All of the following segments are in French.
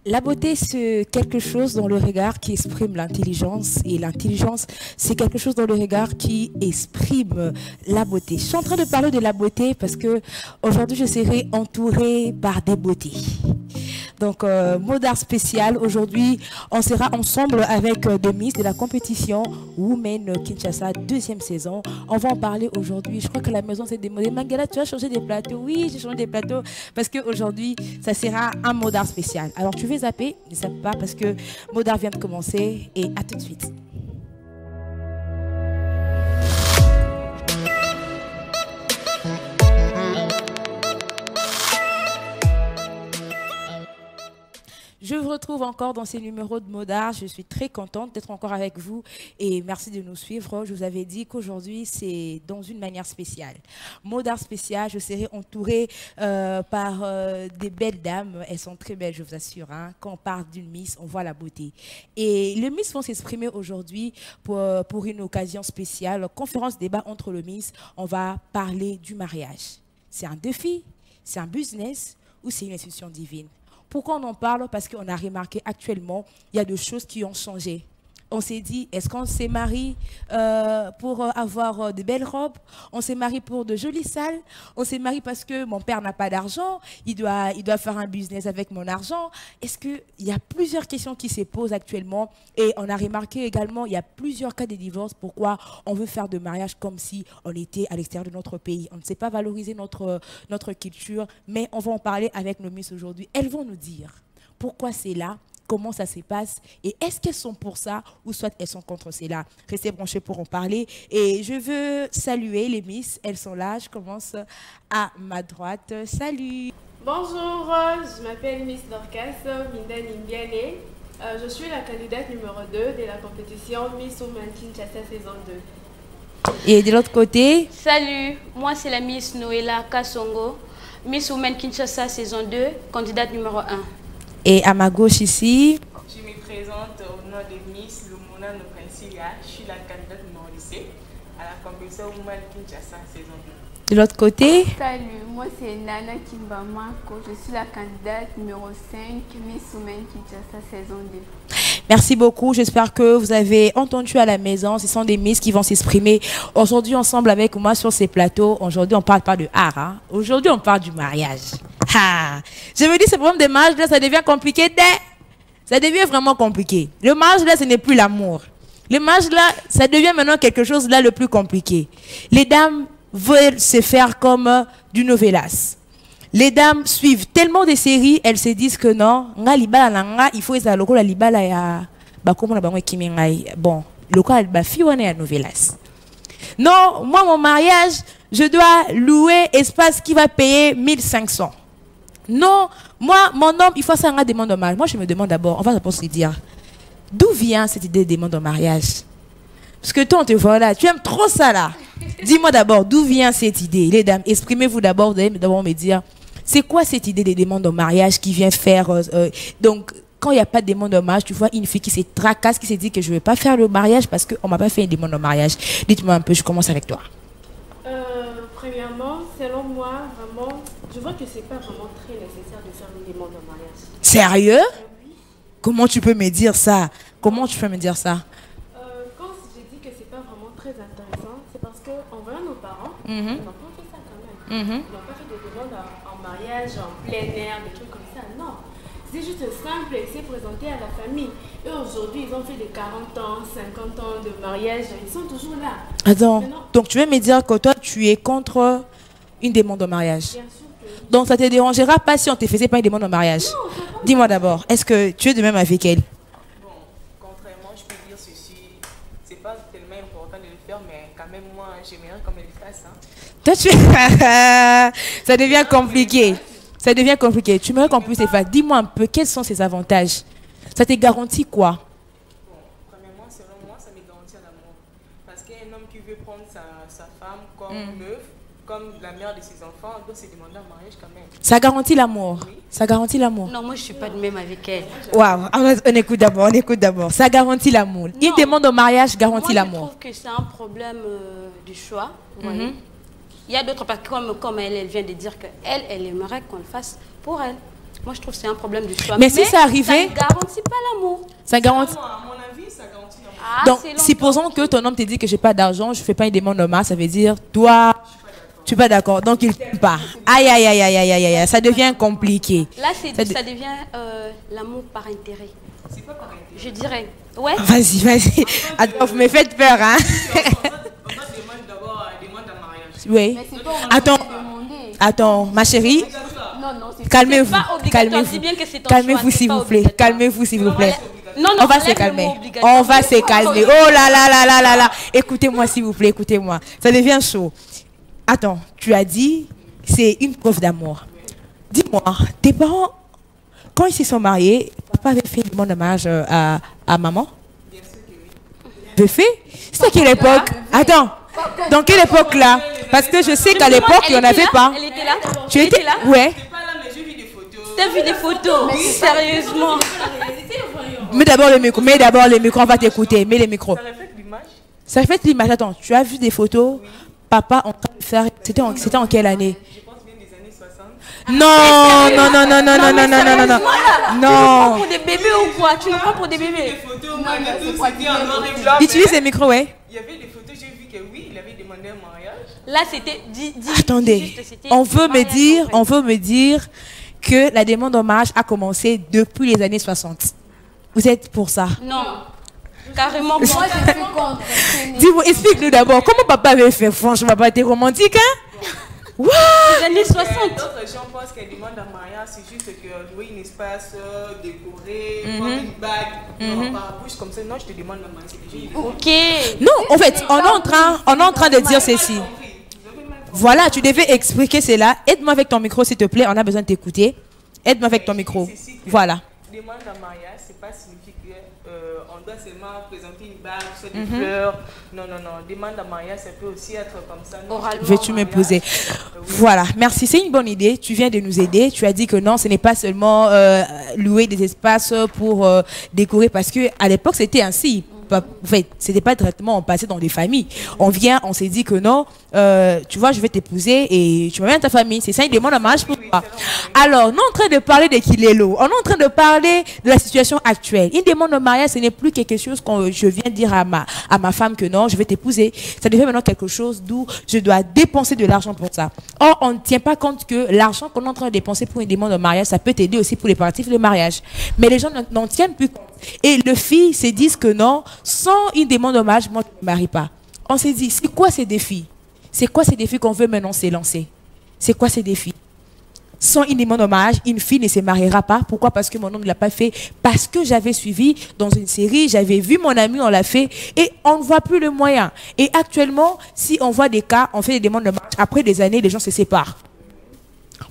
La beauté, c'est quelque chose dans le regard qui exprime l'intelligence. Et l'intelligence, c'est quelque chose dans le regard qui exprime la beauté. Je suis en train de parler de la beauté parce que aujourd'hui, je serai entourée par des beautés. Donc, mot d'art spécial. Aujourd'hui, on sera ensemble avec des Miss de la compétition Women Kinshasa, deuxième saison. On va en parler aujourd'hui. Je crois que la maison s'est démodée. Mangala, tu as changé des plateaux? Oui, j'ai changé des plateaux parce qu'aujourd'hui, ça sera un mot d'art spécial. Alors, tu veux zapper? Ne zappe pas parce que mot d'art vient de commencer et à tout de suite. Je vous retrouve encore dans ces numéros de mot d'art. Je suis très contente d'être encore avec vous et merci de nous suivre. Je vous avais dit qu'aujourd'hui, c'est dans une manière spéciale. Mot d'art spécial, je serai entourée par des belles dames. Elles sont très belles, je vous assure. Hein. Quand on parle d'une Miss, on voit la beauté. Et les Miss vont s'exprimer aujourd'hui pour une occasion spéciale. Conférence débat entre le Miss. On va parler du mariage. C'est un défi, c'est un business ou c'est une institution divine? Pourquoi on en parle? Parce qu'on a remarqué actuellement, il y a des choses qui ont changé. On s'est dit, est-ce qu'on s'est marié pour avoir de belles robes? On s'est marié pour de jolies salles? On s'est marié parce que mon père n'a pas d'argent, il doit faire un business avec mon argent? Est-ce qu'il y a plusieurs questions qui se posent actuellement? Et on a remarqué également, il y a plusieurs cas de divorce. Pourquoi on veut faire de mariage comme si on était à l'extérieur de notre pays? On ne sait pas valoriser notre culture, mais on va en parler avec nos Miss aujourd'hui. Elles vont nous dire pourquoi c'est là, comment ça se passe et est-ce qu'elles sont pour ça ou soit elles sont contre cela. Restez branchés pour en parler. Et je veux saluer les Miss, elles sont là. Je commence à ma droite. Salut. Bonjour, je m'appelle Miss Dorcas Minda Nimbiane. Je suis la candidate numéro 2 de la compétition Miss Women Kinshasa saison 2. Et de l'autre côté? Salut, moi c'est la Miss Noëlla Kassongo, Miss Women Kinshasa saison 2, candidate numéro 1. Et à ma gauche ici? Je me présente au nom de Miss Lumona Nopensilia. Je suis la candidate numéro 17 à la compétition Women Kinshasa saison 2. De l'autre côté? Salut, moi c'est Nana Kimbamako. Je suis la candidate numéro 5 Miss Women Kinshasa saison 2. Merci beaucoup. J'espère que vous avez entendu à la maison. Ce sont des Miss qui vont s'exprimer aujourd'hui ensemble avec moi sur ces plateaux. Aujourd'hui, on ne parle pas de art. Hein? Aujourd'hui, on parle du mariage. Ah. Je me dis, ce problème de mariage, là, ça devient compliqué. Ça devient vraiment compliqué. Le mariage, là, ce n'est plus l'amour. Le mariage, là, ça devient maintenant quelque chose, là, le plus compliqué. Les dames veulent se faire comme du novelas. Les dames suivent tellement de séries, elles se disent que non, il faut que la libala ya bon, le novelas. Non, moi mon mariage, je dois louer espace qui va payer 1500. Non, moi mon homme, il faut ça un demande de mariage. Moi je me demande d'abord, on va d'abord se dire d'où vient cette idée de demande en mariage? Parce que toi on te voit là, tu aimes trop ça là. Dis-moi d'abord d'où vient cette idée. Les dames, exprimez-vous d'abord, vous allez d'abord me dire. C'est quoi cette idée des demandes en mariage qui vient faire... donc, quand il n'y a pas de demande en mariage, tu vois une fille qui se tracasse, qui se dit que je ne vais pas faire le mariage parce qu'on ne m'a pas fait une demande en mariage. Dites-moi un peu, je commence avec toi. Premièrement, selon moi, vraiment, je vois que ce n'est pas vraiment très nécessaire de faire une demande en mariage. Sérieux? Oui. Comment tu peux me dire ça? Comment tu peux me dire ça? Quand j'ai dit que ce n'est pas vraiment très intéressant, c'est parce qu'en voyant nos parents, on n'a pas fait ça quand même. On n'a pas fait de demande en mariage, en plein air, des trucs comme ça. Non. C'est juste simple et c'est présenté à la famille. Et aujourd'hui, ils ont fait des 40 ans, 50 ans de mariage. Ils sont toujours là. Attends. Maintenant, donc tu veux me dire que toi, tu es contre une demande en mariage? bien sûr que... Donc ça ne te dérangera pas si on ne te faisait pas une demande en mariage? Non, dis-moi d'abord, est-ce que tu es de même avec elle? Bon, contrairement, je peux dire ceci, c'est pas tellement important de le faire, mais quand même, moi, j'aimerais qu'on me le fasse. Hein. Toi, tu... ça devient compliqué. Ça devient compliqué. Tu me qu'on puisse les faire. Dis-moi un peu, quels sont ses avantages? Ça te garantit quoi? Bon, premièrement, selon moi, ça me garantit l'amour. Parce qu'un homme qui veut prendre sa femme comme meuf, comme la mère de ses enfants, doit se demander en mariage quand même. Ça garantit l'amour. Oui. Ça garantit l'amour. Non, moi je ne suis pas de même avec elle. Waouh, on écoute d'abord, on écoute d'abord. Ça garantit l'amour. Une demande au mariage garantit l'amour. Je trouve que c'est un problème du choix. Vous voyez. Il y a d'autres, parce que comme elle vient de dire qu'elle aimerait qu'on le fasse pour elle. Moi, je trouve que c'est un problème de choix. Mais si ça arrivait... Ça ne garantit pas l'amour. Ça garantit... À mon avis, ça garantit l'amour. Ah, Donc, supposons que ton homme te dit que j'ai pas d'argent, je fais pas une demande normale, ça veut dire, toi, tu es pas d'accord. Donc, il t'aime pas. Aïe, aïe, aïe, aïe, aïe, aïe, aïe, ça devient compliqué. Là, ça devient l'amour par intérêt. C'est pas par intérêt. Je dirais. Ouais. Vas-y, vas-y. Attends, vous me faites peur, hein. On demande d'abord demande en mariage. Oui. Mais c'est pas Attends, demander. attends, ma chérie, Non, non, c'est calmez-vous, pas obligatoire, calmez-vous, dis bien que c'est ton calmez-vous choix, s'il c'est pas vous plaît, obligatoire. calmez-vous s'il vous plaît. Non, non, On va se enlève le calmer. mot obligatoire. On va se calmer. Oh là là là là là là. Écoutez-moi s'il vous plaît, écoutez-moi. Ça devient chaud. Attends, tu as dit c'est une preuve d'amour. Dis-moi, tes parents, quand ils se sont mariés, papa avait fait une demande de mariage à maman? Bien sûr que oui. Il avait fait? C'était à quelle époque? Attends, dans quelle époque là? Parce que je sais qu'à l'époque, il n'y en avait pas. Elle était là. Tu Elle étais était là. Ouais. Je suis pas là, mais j'ai vu des photos. T'as vu des photos? Sérieusement. Mets d'abord le micro, on va t'écouter. Mets les micros. Ça reflète l'image. Ça fait l'image. Attends, tu as vu des photos? Papa en train de faire. C'était en quelle année? Je pense bien des années 60. Non, non, non, non, non, non, non, non, non, non, non. Tu nous prends pour des bébés ou quoi? Tu nous prends pour des Des bébés? photos, malgré tout, c'était en noir et blanc. Utilise les micros, ouais. Il y avait des photos, j'ai vu que oui, il avait demandé un mariage. Là, c'était. Attendez, juste, c'était on veut me mariage, dire, en fait. on veut me dire que la demande en mariage a commencé depuis les années 60. Vous êtes pour ça? Non. Carrément. Moi, je suis contre. Dis-moi, explique-nous d'abord, comment papa avait fait? Franchement, papa était romantique, hein? Wow! Les années 60. D'autres gens pensent qu'elle demande un mariage, c'est juste que louer un espace, décorer, prendre une bague, non, par bouche comme ça. Non, je te demande un mariage, c'est déjà Ok. Non, en fait, on est en train de dire ceci. Voilà, tu devais expliquer cela. Aide-moi avec ton micro, s'il te plaît. On a besoin de t'écouter. Aide-moi avec ton micro. Voilà. Demande un mariage, c'est pas signifié qu'on doit seulement présenter une bague, soit des fleurs. Non, non, non. Demande un mariage, ça peut aussi être comme ça. Non, Oralement. Veux-tu me poser? Voilà, merci. C'est une bonne idée. Tu viens de nous aider. Tu as dit que non, ce n'est pas seulement louer des espaces pour décorer, parce que à l'époque, c'était ainsi. En fait, c'était pas directement on passait dans des familles. On vient, on s'est dit que non, tu vois, je vais t'épouser et tu m'amènes ta famille. C'est ça, une demande en mariage pour toi. Alors, nous, en train de parler de Kilelo, on est en train de parler de la situation actuelle. Une demande en mariage, ce n'est plus quelque chose que je viens dire à ma femme que non, je vais t'épouser. Ça devient maintenant quelque chose d'où je dois dépenser de l'argent pour ça. Or, on ne tient pas compte que l'argent qu'on est en train de dépenser pour une demande en mariage, ça peut t'aider aussi pour les préparatifs de mariage. Mais les gens n'en tiennent plus compte. Et les filles se disent que non, sans une demande de mariage, moi, je ne me marie pas. On s'est dit, c'est quoi ces défis? C'est quoi ces défis qu'on veut maintenant s'élancer? C'est quoi ces défis? Sans une demande de mariage, une fille ne se mariera pas. Pourquoi? Parce que mon homme ne l'a pas fait. Parce que j'avais suivi dans une série, j'avais vu mon ami, on l'a fait. Et on ne voit plus le moyen. Et actuellement, si on voit des cas, on fait des demandes de mariage. Après des années, les gens se séparent.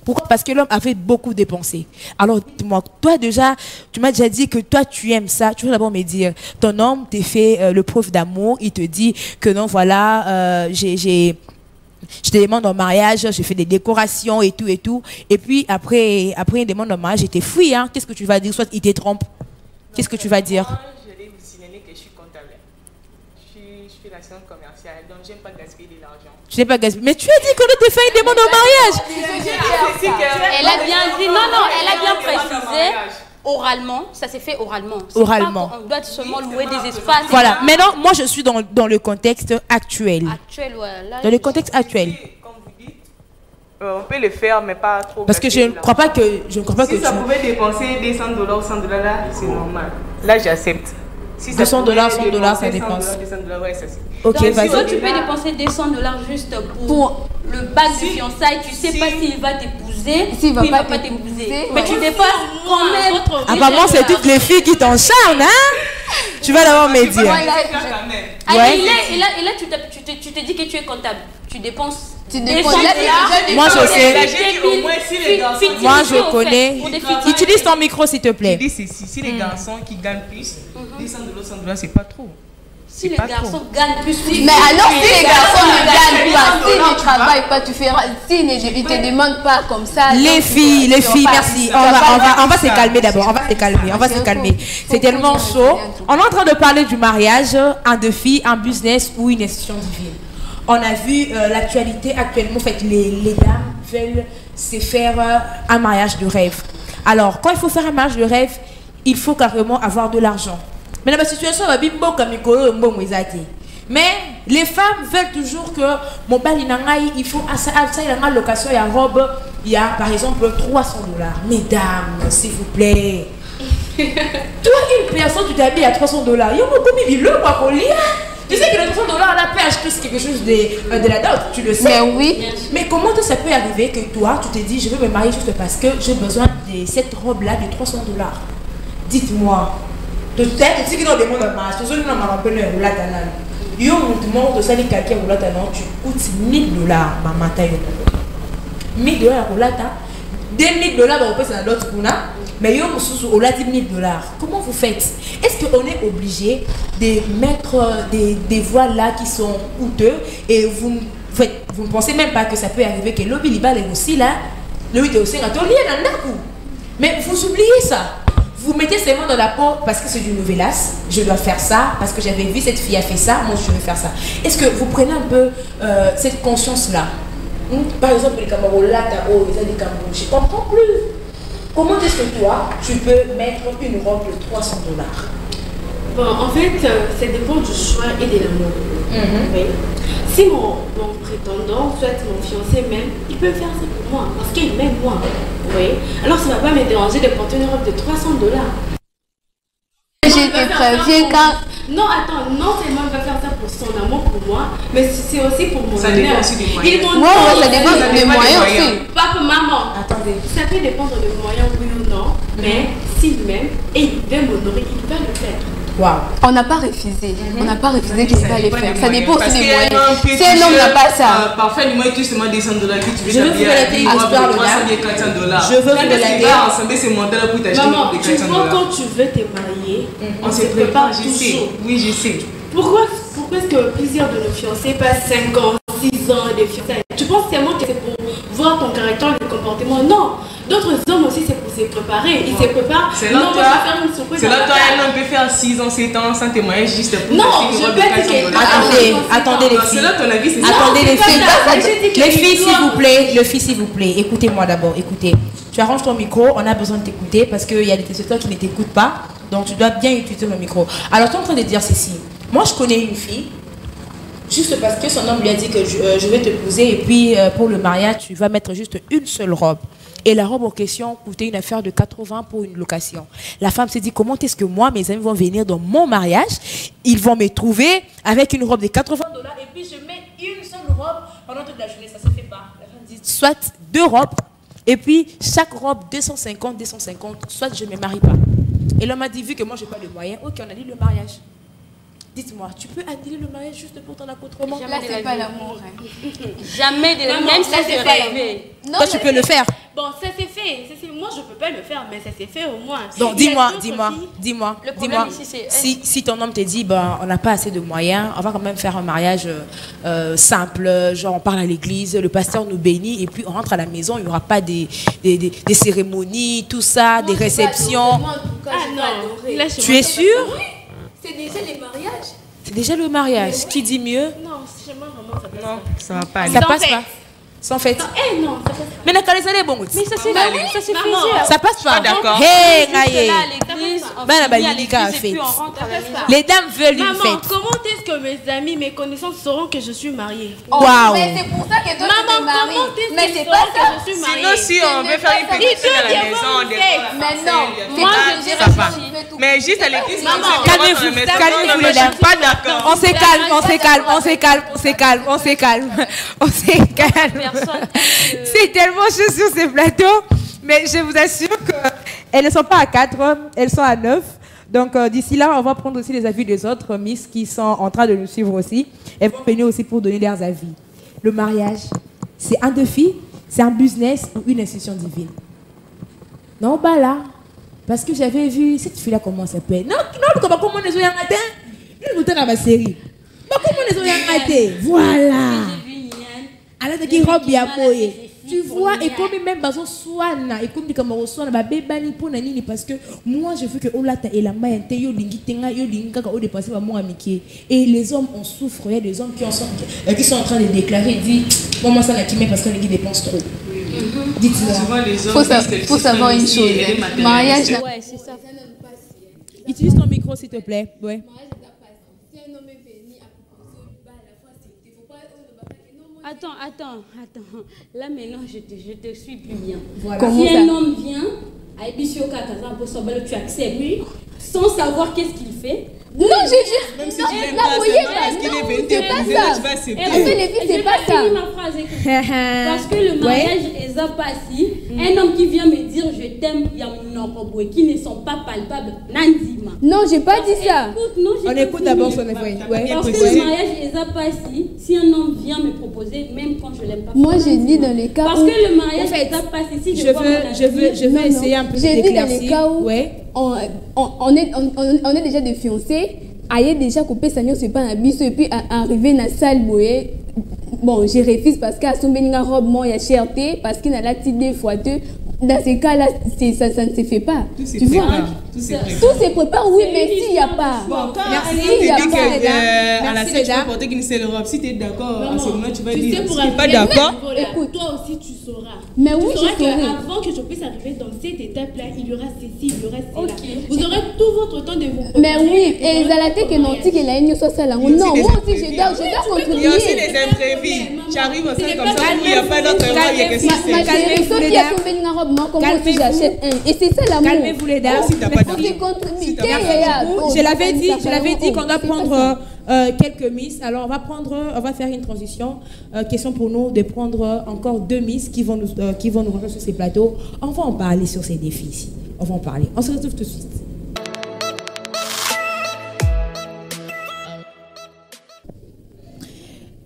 Pourquoi? Parce que l'homme avait beaucoup dépensé. Alors, dis-moi, toi déjà, tu m'as déjà dit que toi, tu aimes ça. Tu veux d'abord me dire, ton homme t'a fait le preuve d'amour. Il te dit que non, voilà, je te demande en mariage, je fais des décorations et tout et tout. Et puis, après une demande en mariage, j'étais fouille. Hein. Qu'est-ce que tu vas dire? Soit il te trompe. Qu'est-ce que tu vas dire? Moi, je vais vous signaler que je suis comptable. Je fais la science commerciale, donc j'aime pas gaspiller de l'argent. Je n'ai pas gaspillé. Mais tu as dit qu'on te fait une demande en mariage. Elle a bien dit, non, non, elle a bien précisé. Oralement, ça s'est fait oralement. Oralement. On doit seulement louer des espaces. Voilà. Maintenant, moi, je suis dans le contexte actuel. Actuel, ouais. Là, Dans le contexte actuel. Comme vous dites, on peut le faire, mais pas trop. Parce que je ne crois pas que Si ça pouvait dépenser des $100, $100 là, c'est normal. Là, j'accepte. Si ça 200 pouvait $, 100 $, ça dépenser dépense. 100 $, ouais, ça c'est. Ok, donc, vas-y. toi, tu peux dépenser des $100 juste pour le bac de fiançailles. Tu sais pas s'il va t'épouser ou il va pas t'épouser. Mais tu dépenses quand même. Apparemment, c'est toutes les filles qui t'en charment, hein? Tu vas d'abord me dire. Quand même. Ah, Ouais. et là, tu te dis que tu es comptable. Tu dépenses. Tu des dépenses. $100. Moi, je sais. Au moins, si les garçons. Moi, je connais. Utilise ton micro, s'il te Je plaît. dis ceci, si les garçons qui gagnent plus, des $100, $100, c'est pas trop. Si les pas garçons gagnent plus, Mais alors, si les garçons ne gagnent pas, s'ils ne travaillent pas, tu feras. S'ils ne te demandent pas comme ça. Les filles, merci. On va se calmer d'abord. On va se calmer. C'est tellement chaud. On est en train de parler du mariage, un défi, un business ou une institution divine. On a vu l'actualité actuellement. En fait, les dames veulent se faire un mariage de rêve. Alors, quand il faut faire un mariage de rêve, il faut carrément avoir de l'argent. Mais dans la situation, mais les femmes veulent toujours que mon balinangaï, il faut la location, il y a robe, il y a par exemple $300. Mesdames, s'il vous plaît. Toi, une personne, tu t'habilles à $300. Tu sais que les $300, on a pu acheter quelque chose de la dot, tu le sais. Mais oui. Mais comment ça peut arriver que toi, tu te dis, je veux me marier juste parce que j'ai besoin de cette robe-là de $300? Dites-moi. Peut-être que dans des mondes de mariage, tu coûtes $1 000 maman taille. $1 000 $2 000 dans l'autre mais yo au $10 000. Comment vous faites? Est-ce qu'on est obligé de mettre des voiles là qui sont coûteux et vous ne pensez même pas que ça peut arriver que l'obi libal est aussi là, le est aussi mais vous oubliez ça. Vous mettez seulement dans la peau parce que c'est du nouvelas, je dois faire ça, parce que j'avais vu cette fille a fait ça, moi je vais faire ça. Est-ce que vous prenez un peu cette conscience-là? Par exemple, les Camerounais, je ne comprends plus. Comment est-ce que toi, tu peux mettre une robe de $300? Bon, en fait, ça dépend du choix et de l'amour. Oui. Si mon prétendant, soit mon fiancé même, il peut faire ça pour moi, parce qu'il m'aime moi. Oui. Alors ça ne va pas me déranger de porter une robe de $300. J'ai été prévenue quand... Non, attends, non seulement il va faire ça pour son amour pour moi, mais c'est aussi pour mon honneur. Ça dépend aussi des moyens. Ça dépend des moyens aussi. Papa, maman, attendez. Ça peut dépendre des moyens, oui ou non, mais s'il m'aime et il veut m'honorer, il va le faire. Wow. On n'a pas refusé. On n'a pas refusé qu'il va les faire. Ça dépend aussi des moyens. Si un homme n'a pas ça. Parfois, il manque justement des $100 que tu veux je veux vous relater une histoire de là. Je veux vous relater. Maman, tu vois quand tu veux te marier, on se prépare toujours. Oui, je sais. Pourquoi est-ce que plusieurs de nos fiancés passent 5 ans, 6 ans de fiançailles? Tu penses seulement que c'est pour voir ton caractère, le comportement? Non. D'autres hommes aussi, c'est pour se préparer. Ils se préparent. C'est là que un homme peut faire 6 ans, 7 ans sans témoigner juste pour non, je peux dire que... Attendez les filles. C'est là ton avis, c'est attendez les filles. Les filles, s'il vous plaît. Les filles, s'il vous plaît. Écoutez-moi d'abord. Écoutez. Tu arranges ton micro. On a besoin de t'écouter parce qu'il y a des téléspectateurs qui ne t'écoutent pas. Donc, tu dois bien utiliser le micro. Alors, tu es en train de dire ceci. Moi, je connais une fille. Juste parce que son homme lui a dit que je vais t'épouser et puis pour le mariage, tu vas mettre juste une seule robe. Et la robe en question coûtait une affaire de 80 pour une location. La femme s'est dit, comment est-ce que moi, mes amis vont venir dans mon mariage? Ils vont me trouver avec une robe de $80 et puis je mets une seule robe pendant toute la journée. Ça ne se fait pas. La femme dit, soit 2 robes et puis chaque robe 250, soit je ne me marie pas. Et l'homme a dit, vu que moi, je n'ai pas de moyens, ok, on a dit le mariage. Dites-moi, tu peux annuler le mariage juste pour ton accoutrement? Là, c'est pas l'amour. Jamais de la même, ça c'est rêvé. Toi, tu peux le faire. Bon, ça c'est fait. Moi, je peux pas le faire, mais ça s'est fait au moins. Donc, dis-moi. Si ton homme te dit, ben, on n'a pas assez de moyens, on va quand même faire un mariage simple, genre on parle à l'église, le pasteur nous bénit, et puis on rentre à la maison, il n'y aura pas des cérémonies, tout ça, des réceptions. Tu es sûre? C'est déjà les mariages. C'est déjà le mariage. Qui dit mieux? Non, chez moi, vraiment, ça passe pas. Non, ça va pas aller. Ça passe pas. Sans fête. Non, ça passe pas. Mais d'accord, les allées, bon. Mais ça c'est ça c'est fait. Ça passe pas. D'accord. Hey, Gaïe. Les dames veulent une fête. Maman, comment est-ce que mes amis, mes connaissances sauront que je suis mariée? Waouh. Mais c'est pour ça que toi tu te maries. Mais c'est pas ça. Je suis mariée. Sinon, si on veut faire une pétition à la maison, mais non. Moi, je dirais pas. Mais juste à l'église, calmez-vous les dames. Pas d'accord. On se calme. C'est tellement chaud sur ces plateaux, mais je vous assure qu'elles ne sont pas à 4, elles sont à 9. Donc d'ici là, on va prendre aussi les avis des autres Miss qui sont en train de nous suivre aussi. Elles vont venir aussi pour donner leurs avis. Le mariage, c'est un défi, c'est un business ou une institution divine? Non, bah là, parce que j'avais vu cette fille-là, comment ça s'appelle? Non, comment on les a raté? Nous nous dans ma série. Comment on les a raté? Voilà. Alors, qui robe bien tu vois, et comme même bazo soana et comme dit comme soana ba bebani pour nani parce que moi je veux que olata et la main yo lingi tenga yo linga ka o dépasser ba mon amitié et les hommes on souffre. Il y a des hommes qui sont en train de déclarer dit moi ça n'a qui met parce que les dépense trop. Il faut savoir une chose. Mariage. Ouais, c'est ça. Utilise ton micro, s'il te plaît. Ouais. Attends. Là maintenant, je te suis plus bien. Voilà. Si un homme vient, tu acceptes lui, sans savoir qu'est-ce qu'il fait. Non, même si tu l'aimes pas, parce qu'il est venu t'épouser, là, tu vas accepter. C'est pas ça. Ma phrase est parce que le mariage est passé. Un homme qui vient me dire je t'aime, qui ne sont pas palpables, Nandima. Non, j'ai pas dit ça. On écoute d'abord son effet. Parce que le mariage est passé. Si un homme vient me proposer, même quand je l'aime pas. Moi, j'ai dit dans les cas où. Parce que le mariage est passé. Si je veux essayer un peu d'éclaircir. J'ai dit dans les cas où on est déjà des fiancés. Aïe déjà coupé ça c'est pas un bis et puis arrivé dans la salle bon je refuse parce qu'à son bénin robe moi il y a cherté parce qu'il a la petite des fois deux. Dans ces cas-là, ça ne se fait pas. Tu vois, tout se prépare, oui, mais s'il n'y a pas. Bon, merci, il y a pas. À la scène, tu peux porter une seule robe. Si tu es d'accord, à ce moment, tu vas dire. Si tu n'es pas d'accord, écoute, toi aussi, tu sauras. Mais oui, tu sauras qu'avant que je puisse arriver dans cette étape-là, il y aura ceci, il y aura cela. Vous aurez tout votre temps de vous préparer. Mais oui, et Zalaté que non, que la ligne soit ça là. Non, moi aussi, je dois contribuer. Il y a aussi des imprévus. Tu arrives au sein comme ça, il n'y a pas d'autre robe, il y a que ça. Comment si j'achète un. Et c'est ça l'amour. Calmez-vous les dames. Je l'avais dit qu'on doit prendre quelques miss. Alors on va faire une transition. Question pour nous de prendre encore 2 miss qui vont nous rejoindre sur ces plateaux. On va en parler sur ces défis ici. On va en parler. On se retrouve tout de suite.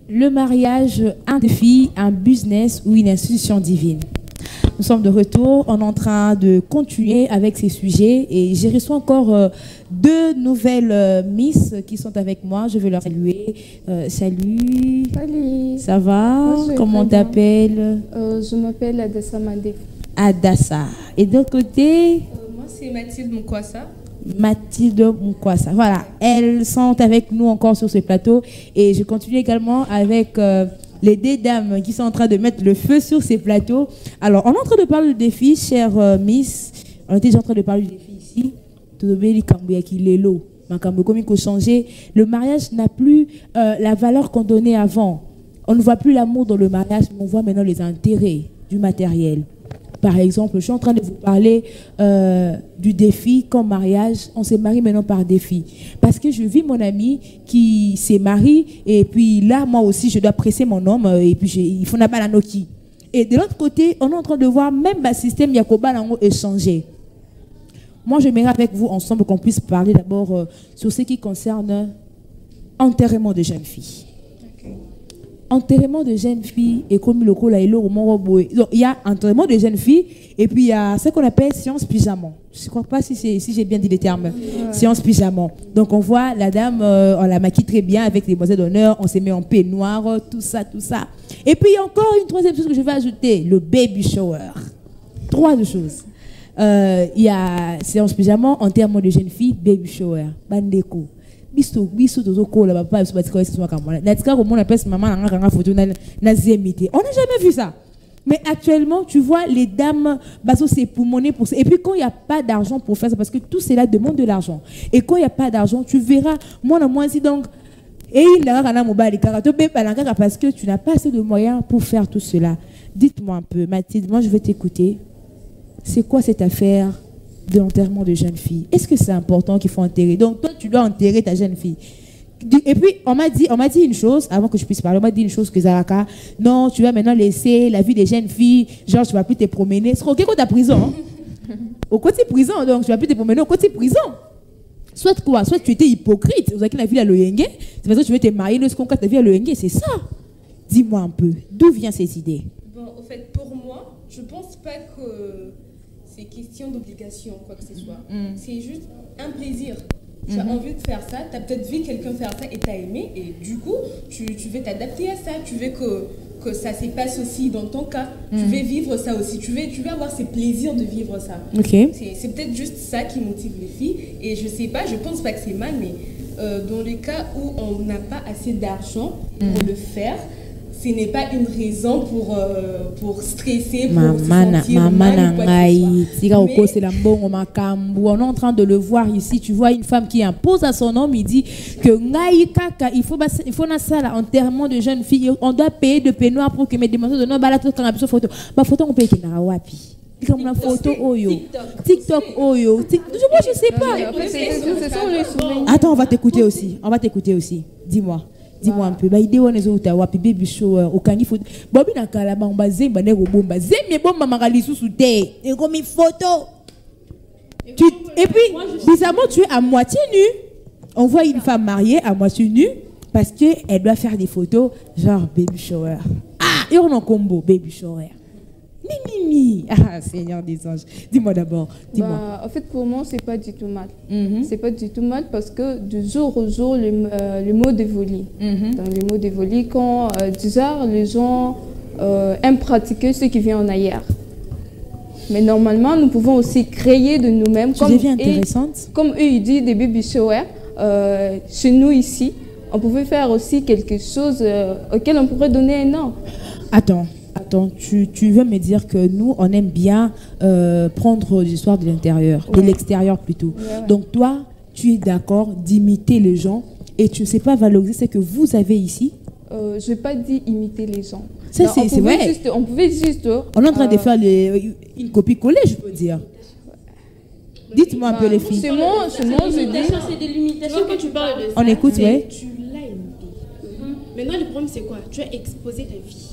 Le mariage, un défi, un business ou une institution divine. Nous sommes de retour, on est en train de continuer avec ces sujets et j'ai reçu encore 2 nouvelles miss qui sont avec moi. Je vais leur saluer. Salut. Salut. Ça va? Bonjour, comment t'appelles? Je m'appelle Adassa Mandé. Adassa. Et de l'autre côté? Moi, c'est Mathilde Moukwassa. Mathilde Moukwassa. Voilà, elles sont avec nous encore sur ce plateau et je continue également avec les 2 dames qui sont en train de mettre le feu sur ces plateaux. Alors, on est en train de parler du défi, chère Miss. On était déjà en train de parler du défi ici. Le mariage n'a plus la valeur qu'on donnait avant. On ne voit plus l'amour dans le mariage, mais on voit maintenant les intérêts du matériel. Par exemple, je suis en train de vous parler du défi qu'en mariage, on se marie maintenant par défi. Parce que je vis mon ami qui s'est marié et puis là, moi aussi, je dois presser mon homme et puis il faut n'avoir la noki. Et de l'autre côté, on est en train de voir même le système Yakoba Lango échanger. Moi, j'aimerais avec vous ensemble qu'on puisse parler d'abord sur ce qui concerne enterrement de jeunes filles. Enterrement de jeunes filles et comme le coup là il y a enterrement de jeunes filles et puis il y a ce qu'on appelle séance pyjama. Je ne crois pas si j'ai bien dit les termes. Séance pyjama. Donc on voit la dame, on la maquille très bien avec les demoiselles d'honneur, on se met en peignoir, tout ça. Et puis il y a encore une 3e chose que je vais ajouter, le baby shower. 3 choses. Il y a séance pyjama, enterrement de jeunes filles, baby shower, bandeko. On n'a jamais vu ça. Mais actuellement, tu vois, les dames, c'est pour monnaie pour ça. Et puis quand il n'y a pas d'argent pour faire ça, parce que tout cela demande de l'argent. Et quand il n'y a pas d'argent, tu verras, moi, donc, parce que tu n'as pas assez de moyens pour faire tout cela. Dites-moi un peu, Mathilde, moi je vais t'écouter. C'est quoi cette affaire de l'enterrement de jeunes filles? Est-ce que c'est important qu'il faut enterrer? Donc toi, tu dois enterrer ta jeune fille. Et puis, on m'a dit une chose, avant que je puisse parler, on m'a dit une chose que Zaraka, non, tu vas maintenant laisser la vie des jeunes filles, genre tu ne vas plus te promener. C'est ok quand tu as prison. Hein? Au côté prison, donc tu ne vas plus te promener au côté prison. Soit quoi? Soit tu étais hypocrite, vous avez la vie à l'Oyengue, c'est parce que tu veux te marier, le ta vie à l'Oyengue, c'est ça. Dis-moi un peu, d'où viennent ces idées? Bon, au fait, pour moi, je ne pense pas que c'est question d'obligation, quoi que ce soit. C'est juste un plaisir. Tu as envie de faire ça, tu as peut-être vu quelqu'un faire ça et tu as aimé, et du coup, tu veux t'adapter à ça, tu veux que ça se passe aussi dans ton cas, tu veux vivre ça aussi, tu veux avoir ce plaisir de vivre ça. Okay. C'est peut-être juste ça qui motive les filles, et je sais pas, je pense pas que c'est mal, mais dans les cas où on n'a pas assez d'argent pour le faire, ce n'est pas une raison pour stresser, pour se sentir mal ou quoi que ce soit. On est en train de le voir ici. Tu vois une femme qui impose à son homme. Il dit que il faut enterrement de jeune fille. On doit payer de peignoir pour que mes demandes de non photo. Ma photo on paye wapi. Comme la photo Oyo. TikTok Oyo. Moi je sais pas. Attends, on va t'écouter aussi. Dis-moi un peu. Bah idée on est au tawa baby shower au canifo. Bobby na kala ba on zemba ne bomba. Zembe bomba magali sous terre. Et comme une photo. Et puis bizarrement tu es à moitié nue. On voit une femme mariée à moitié nue parce que elle doit faire des photos genre baby shower. Ah, et on en combo baby shower. Mimi. Ah, Seigneur des anges. Dis-moi d'abord. En fait, pour moi, c'est pas du tout mal. C'est pas du tout mal parce que de jour au jour, le mot évolue. Dans le mot évolue, quand déjà les gens aiment pratiquer ce qui vient en ailleurs. Mais normalement, nous pouvons aussi créer de nous-mêmes. Tu deviens intéressante. Comme eux, ils disent des baby showers, chez nous ici, on pouvait faire aussi quelque chose auquel on pourrait donner un nom. Attends, tu veux me dire que nous, on aime bien prendre l'histoire de l'intérieur, de l'extérieur plutôt. Ouais. Donc toi, tu es d'accord d'imiter les gens et tu ne sais pas valoriser ce que vous avez ici? Je n'ai pas dit imiter les gens. Ça, c'est vrai. On pouvait juste... On est en train de faire une copie-collée, je peux dire. Dites-moi un peu les filles. C'est moi, je dis... C'est de l'imitation que tu parles de ça. On écoute, oui. Tu l'as imité. Maintenant, le problème, c'est quoi? Tu as exposé ta vie.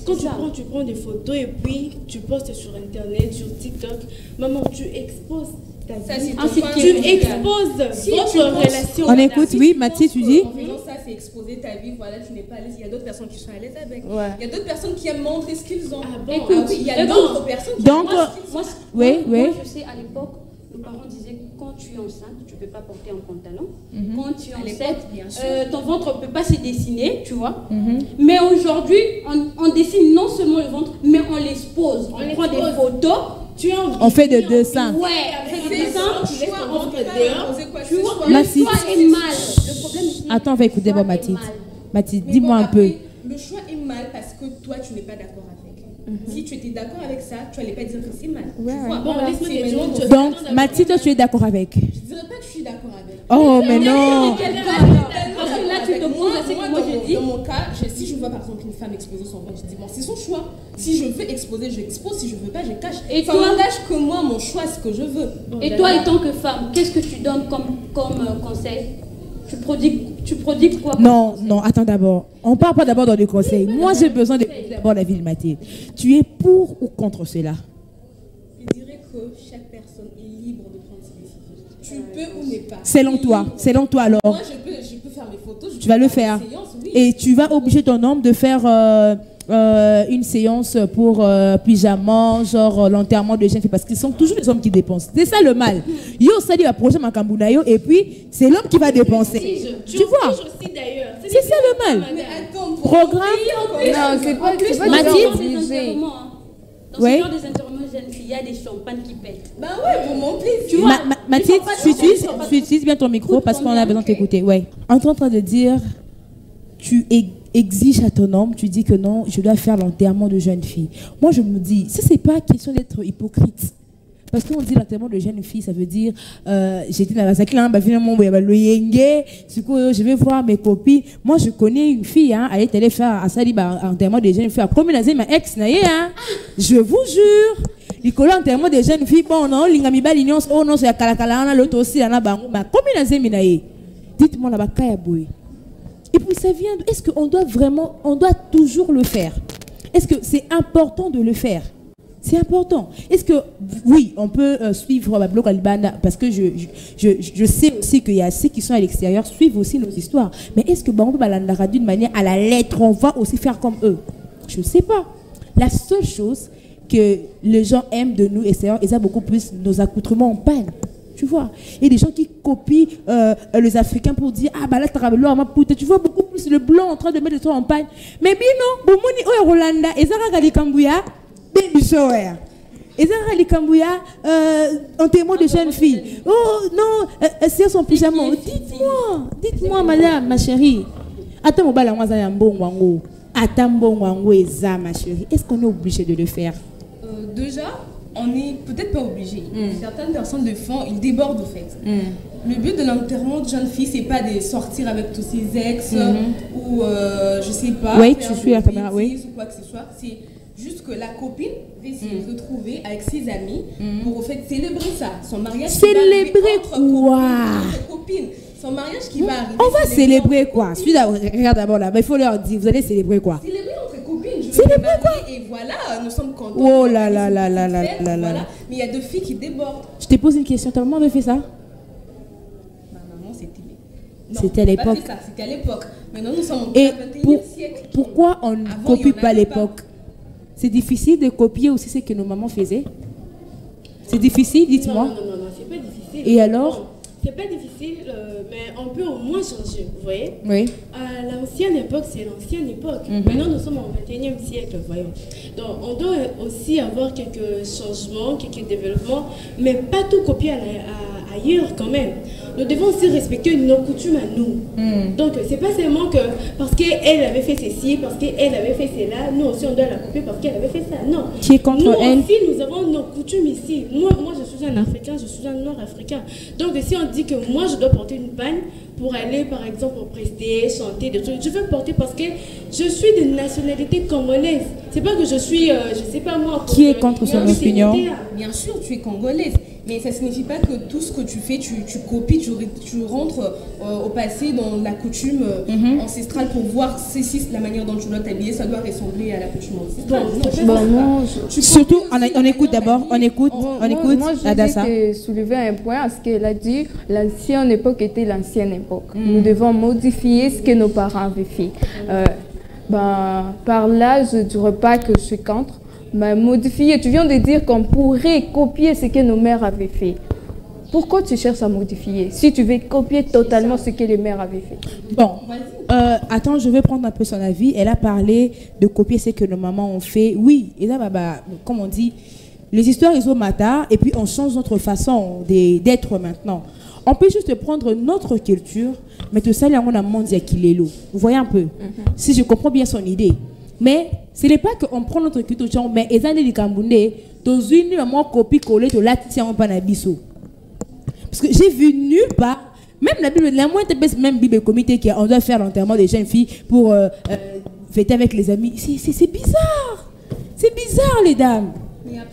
Quand tu prends des photos et puis tu postes sur Internet, sur TikTok, maman, tu exposes ta vie. Tu exposes votre relation. On écoute, oui, Mathilde, tu dis? En faisant ça, c'est exposer ta vie. Voilà, tu n'es pas à l'aise. Il y a d'autres personnes qui sont à l'aise avec. Il y a d'autres personnes qui aiment montrer ce qu'ils ont. Écoute, il y a d'autres personnes qui donc, moi, je sais, à l'époque, nos parents disaient que quand tu es enceinte, tu ne peux pas porter un pantalon. Quand tu es enceinte, ton ventre ne peut pas se dessiner, tu vois. Mais aujourd'hui, on dessine non seulement le ventre, mais on l'expose. On prend des photos. On fait des dessins. Ouais, on fait des dessins. Tu laisses ton ventre dehors. Tu vois, le choix est mal. Le problème, attends, on va écouter Mathilde. Mathilde, dis-moi un peu. Le choix est mal parce que toi, tu n'es pas d'accord avec. Si tu étais d'accord avec ça, tu n'allais pas dire que c'est mal. Donc, Mathilde, toi, tu es d'accord avec? Je ne dirais pas que je suis d'accord avec. Oh, mais non. Parce que là, tu te poses à ce que moi je dis. Dans mon cas, si je vois par exemple une femme exposer son ventre, je dis bon, c'est son choix. Si je veux exposer, j'expose. Si je veux pas, je cache. Et ça n'engage que moi, mon choix, ce que je veux. Et toi, en tant que femme, qu'est-ce que tu donnes comme conseil? Tu prodigues quoi? Non, attends d'abord. On ne parle pas d'abord dans les conseils. Moi, j'ai besoin de d'abord la vie de Mathilde. Tu es pour ou contre cela? Je dirais que chaque personne est libre de prendre ses décisions. Tu peux ou n'es pas. Selon toi alors. Moi, je peux faire mes photos. Tu vas le faire. Oui. Et tu vas obliger ton homme de faire une séance pour pyjama, genre l'enterrement de jeunes filles, parce qu'ils sont toujours les hommes qui dépensent. C'est ça le mal. Yo, ça dit approcher ma kambunayo et puis c'est l'homme qui va dépenser. Tu vois? C'est ça le mal. Mais attends, programme. Non, c'est pas Mathilde. Dans ce genre des enterrements jeunes filles, il y a des champagnes qui pètent. Bah ouais, pour mon plaisir. Tu vois, Mathilde, tu utilises bien ton micro parce qu'on a besoin de t'écouter. Ouais. On est en train de dire, tu exiges à ton homme, tu dis que non, je dois faire l'enterrement de jeune fille. Moi, je me dis, ça, c'est pas question d'être hypocrite. Parce qu'on dit l'enterrement de jeune fille, ça veut dire, j'étais dans la salle, je vais voir mes copines. Moi, je connais une fille, elle est allée faire l'enterrement de jeune fille. Comme elle a ma ex, je vous jure. Nicolas, enterrement de jeune fille, bon, non, oh non, c'est à Kalakala, l'autre aussi, comme elle a dites-moi là-bas, Kayaboui. Et puis ça vient, est-ce qu'on doit vraiment, on doit toujours le faire? Est-ce que c'est important de le faire? C'est important. Est-ce que, oui, on peut suivre Bloc Alibana, parce que je sais aussi qu'il y a ceux qui sont à l'extérieur, suivent aussi nos histoires. Mais est-ce que on peut la d'une manière à la lettre, on va aussi faire comme eux? Je ne sais pas. La seule chose que les gens aiment de nous extérieurs, ils ont beaucoup plus nos accoutrements en panne. Tu vois, il y a des gens qui copient les Africains pour dire ah bah là tu vois beaucoup plus le blanc en train de mettre toi en panne. Mais bien non, bomoni o Rolanda, ezara gali kambuya, baby shower. Ezara gali kambuya, enterrement de jeune fille. Oh non, c'est son pyjama. Dites-moi, madame, ma chérie. Attends mon bala moi ça yambo wango. Atambongo eza, ma chérie, est-ce qu'on est obligé de le faire? Déjà, on n'est peut-être pas obligé. Certaines personnes le font, ils débordent au fait. Le but de l'enterrement de jeune fille, c'est pas de sortir avec tous ses ex ou je sais pas, oui, faire tu suis la caméra, oui. ou quoi que ce soit. C'est juste que la copine va se retrouver avec ses amis pour au fait célébrer ça, son mariage. Célébrer quoi? Copine. Son mariage qui va arriver. On va célébrer quoi? Regarde d'abord là, il faut leur dire, vous allez célébrer quoi? Célébrer entre copines. Je célébrer quoi? Et voilà, nous sommes contents. Oh là là là là là là là. Mais il y a deux filles qui débordent. Je te pose une question, ta maman avait fait ça? Ma maman, c'était à l'époque. C'était à l'époque. Maintenant, nous sommes au 21e siècle. Pourquoi on ne copie pas l'époque? C'est difficile de copier aussi ce que nos mamans faisaient? C'est difficile, dites-moi. Non, c'est pas difficile. Et alors? C'est pas difficile, mais on peut au moins changer, vous voyez? Oui. À l'ancienne époque, c'est l'ancienne époque. Maintenant, nous sommes au 21e siècle, voyons. Donc, on doit aussi avoir quelques changements, quelques développements, mais pas tout copier ailleurs quand même. Nous devons aussi respecter nos coutumes à nous. Donc, c'est pas seulement que parce qu'elle avait fait ceci, parce qu'elle avait fait cela, nous aussi on doit la copier parce qu'elle avait fait ça. Non. Qui est contre nous elle? aussi, nous avons nos coutumes ici. Moi, je suis un Africain, je suis un Nord-Africain. Donc, si on dit que moi, je dois porter une bagne pour aller, par exemple, prester, chanter, des trucs, je veux porter parce que je suis de nationalité congolaise. C'est pas que je suis, je sais pas moi. Qui est contre son opinion? Bien sûr, tu es congolaise. Mais ça ne signifie pas que tout ce que tu fais, tu copies, tu rentres au passé dans la coutume ancestrale pour voir si la manière dont tu dois t'habiller, ça doit ressembler à la coutume ancestrale. Surtout, on écoute d'abord, on écoute moi, je soulever un point à ce qu'elle a dit, l'ancienne époque était l'ancienne époque. Nous devons modifier ce que nos parents avaient fait. Par là, je ne dirais pas que je suis contre. Mais modifier, tu viens de dire qu'on pourrait copier ce que nos mères avaient fait. Pourquoi tu cherches à modifier si tu veux copier totalement ce que les mères avaient fait? Bon, attends, je vais prendre un peu son avis. Elle a parlé de copier ce que nos mamans ont fait. Oui, et là, comme on dit, les histoires, ils ont matin, et puis on change notre façon d'être maintenant. On peut juste prendre notre culture, mais tout ça, il y a un monde qui est là. Vous voyez un peu? Si je comprends bien son idée. Mais ce n'est pas qu'on prend notre culture, mais ils ont dit que dans une maman copie-coller de la tienne pas nabiso. Parce que j'ai vu nulle part, même la Bible, la moindre même Bible comité qu'on doit faire l'enterrement des jeunes filles pour fêter avec les amis. C'est bizarre. C'est bizarre, les dames.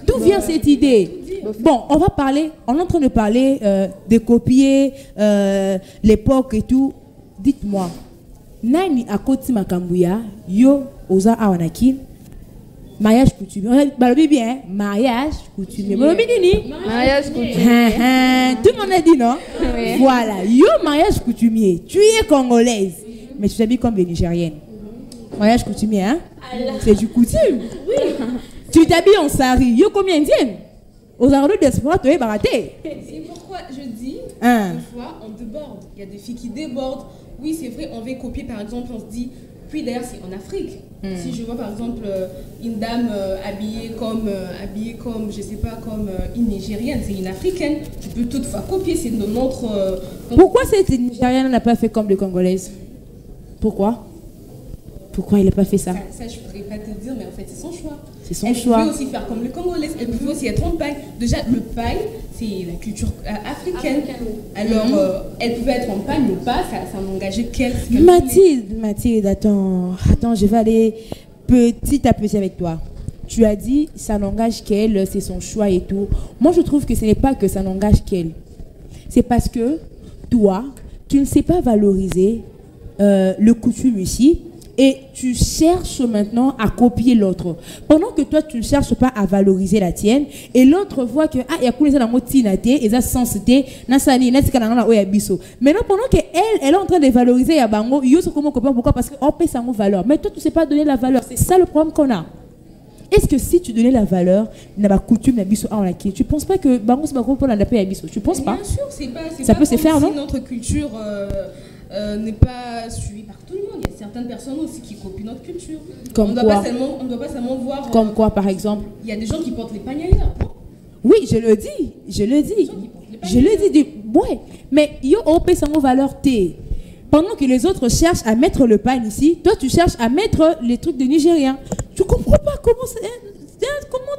D'où vient cette idée? Bon, on est en train de parler de copier l'époque et tout. Dites-moi, Nani Akoti Makambuya, yo, Oza Awanakin, mariage coutumier. On dit bien, mariage coutumier. Mariage coutumier. Tout le monde a dit non? Oui. Voilà, yo, mariage coutumier. Tu es congolaise, mais tu t'habilles comme une nigérienne. Mariage coutumier, hein? C'est du coutume. Oui. Tu t'habilles en sari. Yo, combien indienne? Aux arrêts d'espoir, tu es baraté. C'est pourquoi je dis, des fois, on déborde. Il y a des filles qui débordent. Oui, c'est vrai, on veut copier, par exemple, on se dit, puis d'ailleurs, c'est en Afrique. Si je vois, par exemple, une dame habillée comme, je sais pas, comme une Nigérienne, c'est une Africaine, tu peux toutefois copier, c'est notre... Pourquoi cette Nigérienne n'a pas fait comme les Congolaises? Pourquoi il n'a pas fait ça? Ça, je pourrais pas te dire, mais en fait, c'est son choix. C'est son choix. Elle pouvait aussi faire comme les Congolaises, elle pouvait aussi être en paille. Déjà, le paille, c'est la culture africaine. Alors, elle pouvait être en paille, mais pas, ça n'engageait qu'elle. Mathilde, attends, je vais aller petit à petit avec toi. Tu as dit, ça n'engage qu'elle, c'est son choix et tout. Moi, je trouve que ce n'est pas que ça n'engage qu'elle. C'est parce que, toi, tu ne sais pas valoriser le coutume ici. Et tu cherches maintenant à copier l'autre. Pendant que toi, tu ne cherches pas à valoriser la tienne, et l'autre voit que, il y a quoi ça dans mon tinate, et ça sensité, nasani, nasika oya biso. Maintenant, pendant qu'elle est en train de valoriser Yabango, yo se comment copier, pourquoi? Parce qu'on paie sa valeur. Mais toi, tu ne sais pas donner la valeur. C'est ça le problème qu'on a. Est-ce que si tu donnais la valeur, n'a pas coutume biso en laquelle, tu ne penses pas que Bango c'est pas pour la paix à biso? Tu ne penses pas? Bien sûr, c'est pas. Ça peut se faire, non? Notre culture n'est pas suivie par tout le monde. Il y a certaines personnes aussi qui copient notre culture. Comme on ne doit pas seulement voir. Comme quoi, par exemple? Il y a des gens qui portent les pagnes ailleurs. Oui, je le dis. Ouais, mais yo on paie sa valeur t. Pendant que les autres cherchent à mettre le pain ici, toi tu cherches à mettre les trucs de Nigériens. Tu comprends pas comment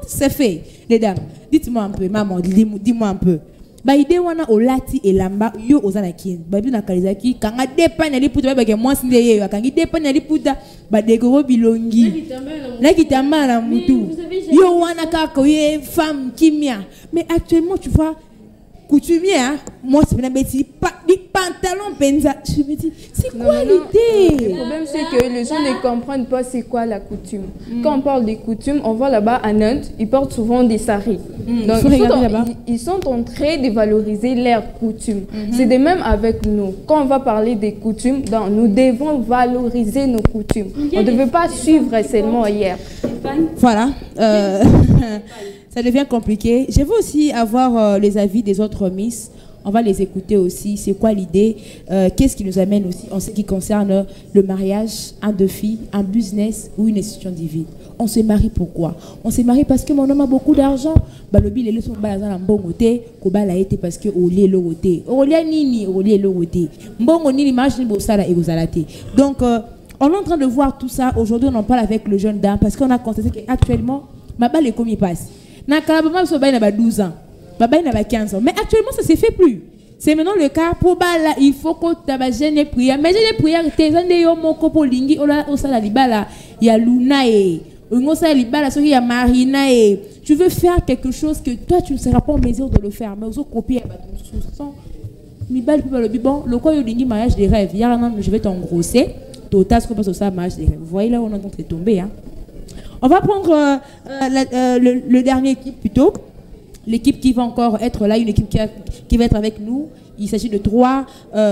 ça fait, les dames. Dites-moi un peu, maman, dis-moi un peu. Ba ide wana olati elamba yo ozana kin. Ba bi na kalizaki kanga depa na liputa ba ke mwasi ndeye yo kanga depa na liputa ba degoro bilongi. Na kitamba na mutu. Yo wana kaka ye femme kimia. Mais actuellement tu vois coutumier, hein? Moi, c'est pas des pantalons penza. Je me dis, c'est quoi l'idée? Le problème, c'est que les gens ne comprennent pas c'est quoi la coutume. Quand on parle des coutumes, on voit là-bas en Inde, ils portent souvent des saris. Donc, ils sont en train de valoriser leurs coutumes. C'est de même avec nous. Quand on va parler des coutumes, donc, nous devons valoriser nos coutumes. On ne devait pas suivre seulement hier. Voilà. Ça devient compliqué. Je veux aussi avoir les avis des autres Miss. On va les écouter aussi. C'est quoi l'idée? Qu'est-ce qui nous amène aussi en ce qui concerne le mariage, un deux filles, un business ou une institution divine? On se marie pourquoi? On se marie parce que mon homme a beaucoup d'argent. Balobi les leçons bazan en bon côté, kobala été parce que au lieu le côté. Au lieu nini, au lieu le côté. Bon nini marche ni bosala et gozalate. Donc on est en train de voir tout ça. Aujourd'hui, on en parle avec le jeune dame parce qu'on a constaté qu'actuellement, ma balle est comme il passe. Nakalabama soba n'a pas 12 ans. Baba n'a pas 15 ans. Mais actuellement, ça ne se fait plus. C'est maintenant le cas pour Bala. Il faut que tu aies des prières. Mais j'ai des prières. Tu as des prières. Il y a Luna. Il y a Marina. Tu veux faire quelque chose que toi, tu ne seras pas en mesure de le faire. Mais aux autres copies, bon, le quoi, il y a un mariage de rêve. Je vais t'engrosser. Total, ce qu'on passe au mariage de rêve. Vous voyez là où on est en train de tomber. Hein? On va prendre le dernier équipe plutôt. L'équipe qui va encore être là, une équipe qui va être avec nous. Il s'agit de 3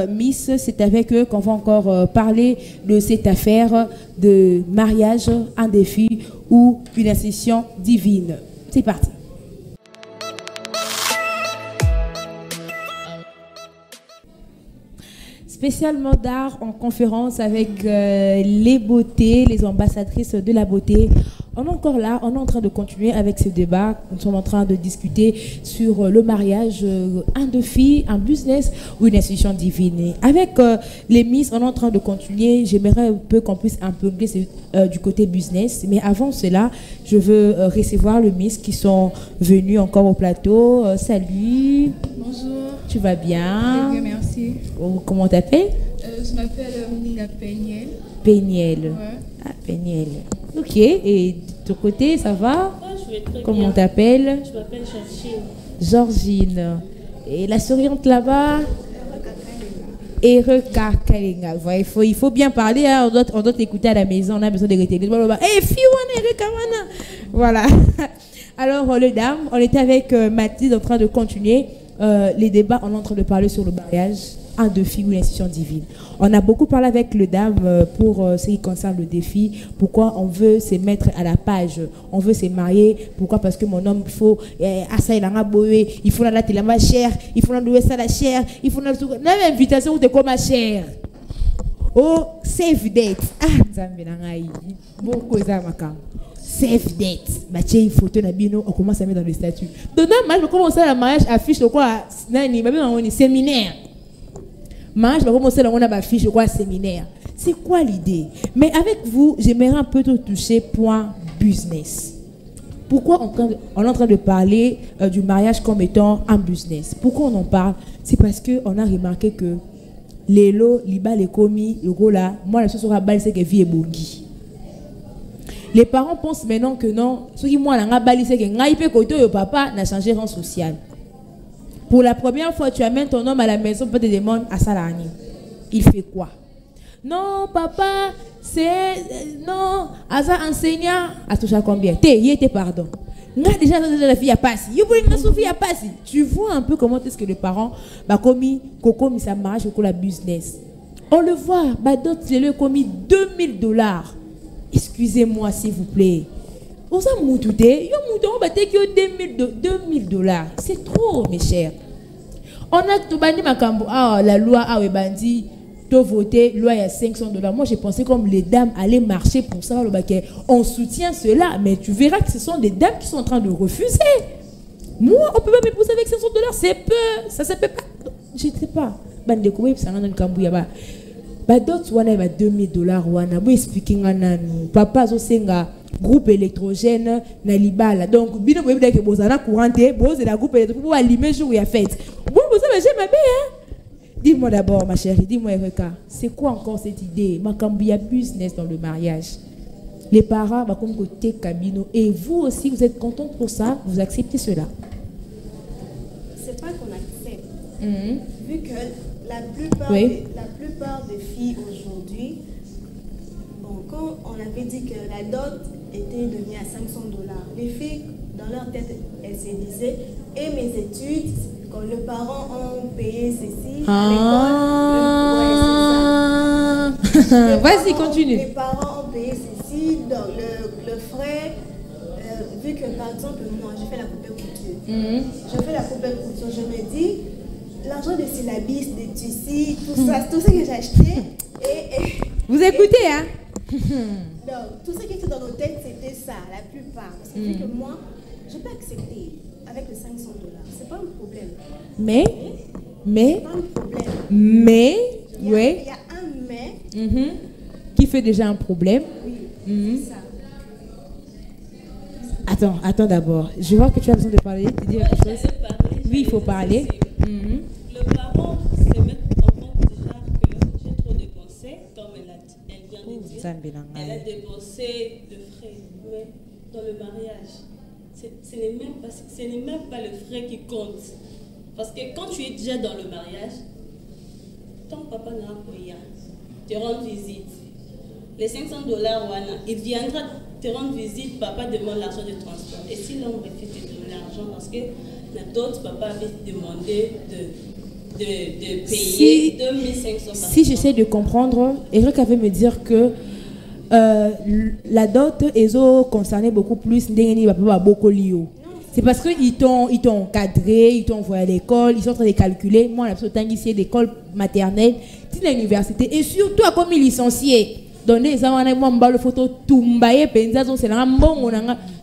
Miss. C'est avec eux qu'on va encore parler de cette affaire de mariage, un défi ou une institution divine. C'est parti. Spécialement d'art en conférence avec les beautés, les ambassadrices de la beauté. On est encore là, on est en train de continuer avec ce débat. Nous sommes en train de discuter sur le mariage, un défi, un business ou une institution divine. Avec les Miss, on est en train de continuer. J'aimerais un peu qu'on puisse un peu du côté business. Mais avant cela, je veux recevoir les Miss qui sont venus encore au plateau. Salut. Bonjour. Tu vas bien? Très bien, merci. Comment t'appelles? Je m'appelle Mila Péniel. Péniel. Ouais. Ah, Péniel. Ok. Et de ton côté, ça va? Je vais très Comment bien. t'appelles? Je m'appelle Georgine. Georgine. Et la souriante là-bas? Erika Kalinga. Il faut bien parler. Hein. On doit t'écouter à la maison. On a besoin de retirer. Voilà. Alors, les dames, on était avec Mathilde en train de continuer les débats. On est en train de parler sur le mariage, un défi ou une institution divine. On a beaucoup parlé avec les dames pour ce qui concerne le défi. Pourquoi on veut se mettre à la page, on veut se marier. Pourquoi? Parce que mon homme, il faut il faut la télé ma chère, il faut louer ça la chère, il faut la invitation ou te comme ma chère. Oh, save date. Ah, Zambinangai. Beaucoup d'amakan. Save date. Bah tiens, une photo na bino, on commence à mettre dans le statut. Donc là, je commence à la mariage affiche de quoi? Nani, bah bien on est séminaire. Mariage, bah comment ça on a affiche de quoi séminaire? C'est quoi l'idée? Mais avec vous, j'aimerais un peu tout toucher point business. Pourquoi on est en train de parler du mariage comme étant un business? Pourquoi on en parle? C'est parce que on a remarqué que les lots, les bas, les commis, le gros là, moi la chose sur la balle c'est que vie est bongi. Les parents pensent maintenant que non, ce qui moi la balle c'est que ngaïpe côté au papa n'a changé rang social. Pour la première fois, tu amènes ton homme à la maison, peut te demander à Salani. Il fait quoi? Non, papa, c'est non, Asa enseignant, à toucher combien? Il était pardon. Déjà la fille a passé. Tu vois un peu comment est-ce que les parents bah commis coco mis sa mariage ou la business. On le voit, bah d'autres le commis $2000. Excusez-moi s'il vous plaît. On s'en moutouté, yo mouton on va te $2000. C'est trop mes chers. On a tout bandi makambo la loi bandi to voter loi à $500. Moi j'ai pensé comme les dames allaient marcher pour ça on soutient cela, mais tu verras que ce sont des dames qui sont en train de refuser. Moi on peut pas m'épouser avec $500, c'est peu, ça peut pas. Je sais pas. Bande de ça dans le kambu yaba. Bah d'autres wana ba $2000 wana bo expliquer nanu papa zo senga groupe électrogène na libala donc bino bo que bozana couranté boze la groupe électrogène pour allumer jour ya fête bon vous savez j'aime bien hein. Dis-moi d'abord ma chérie, dis-moi Erika, c'est quoi encore cette idée makambia business dans le mariage? Les parents bah comme côté cabino et vous aussi vous êtes contente pour ça, vous acceptez cela? C'est pas qu'on accepte. Vu que la plupart des filles aujourd'hui, bon, quand on avait dit que la dot était devenue à $500, les filles, dans leur tête, elles se disaient, et mes études, quand les parents ont payé ceci, à l'école, ouais, c'est ça. Vas-y, continue. Les parents ont payé ceci, donc le frais, vu que par exemple, moi, je fais la coupe couture. Je fais la coupe couture, je me dis, l'argent des syllabis, des tissus, tout ça que j'ai acheté. Et vous écoutez, hein? Donc, tout ce qui était dans nos têtes, c'était ça, la plupart. Parce que vu que moi, je peux accepter avec les $500. C'est pas un problème. Mais, c'est pas un problème. Mais, il y a un mais. Qui fait déjà un problème. Oui, c'est ça. Attends d'abord. Je vois que tu as besoin de parler, de dire quelque chose. Oui, il faut parler. Le parent se met en compte déjà que j'ai trop dépensé, comme elle vient de dire. Elle a dépensé de frais. Mais dans le mariage, ce n'est même pas le frais qui compte. Parce que quand tu es déjà dans le mariage, ton papa n'a rien. Tu rends visite. Les $500, il viendra te rendre visite, papa demande l'argent de transport. Et si l'homme refuse de donner l'argent, parce que d'autres papas avaient demandé de payer 2500 par Si j'essaie de comprendre, Eric avait me dire que la dot concernait beaucoup plus beaucoup lié. C'est parce qu'ils t'ont encadré, ils t'ont envoyé à l'école, ils sont en train de calculer. Moi, on a ici d'école maternelle, à l'université, et surtout à comme licencié. Donner ça, on a une photo tumbaye, c'est la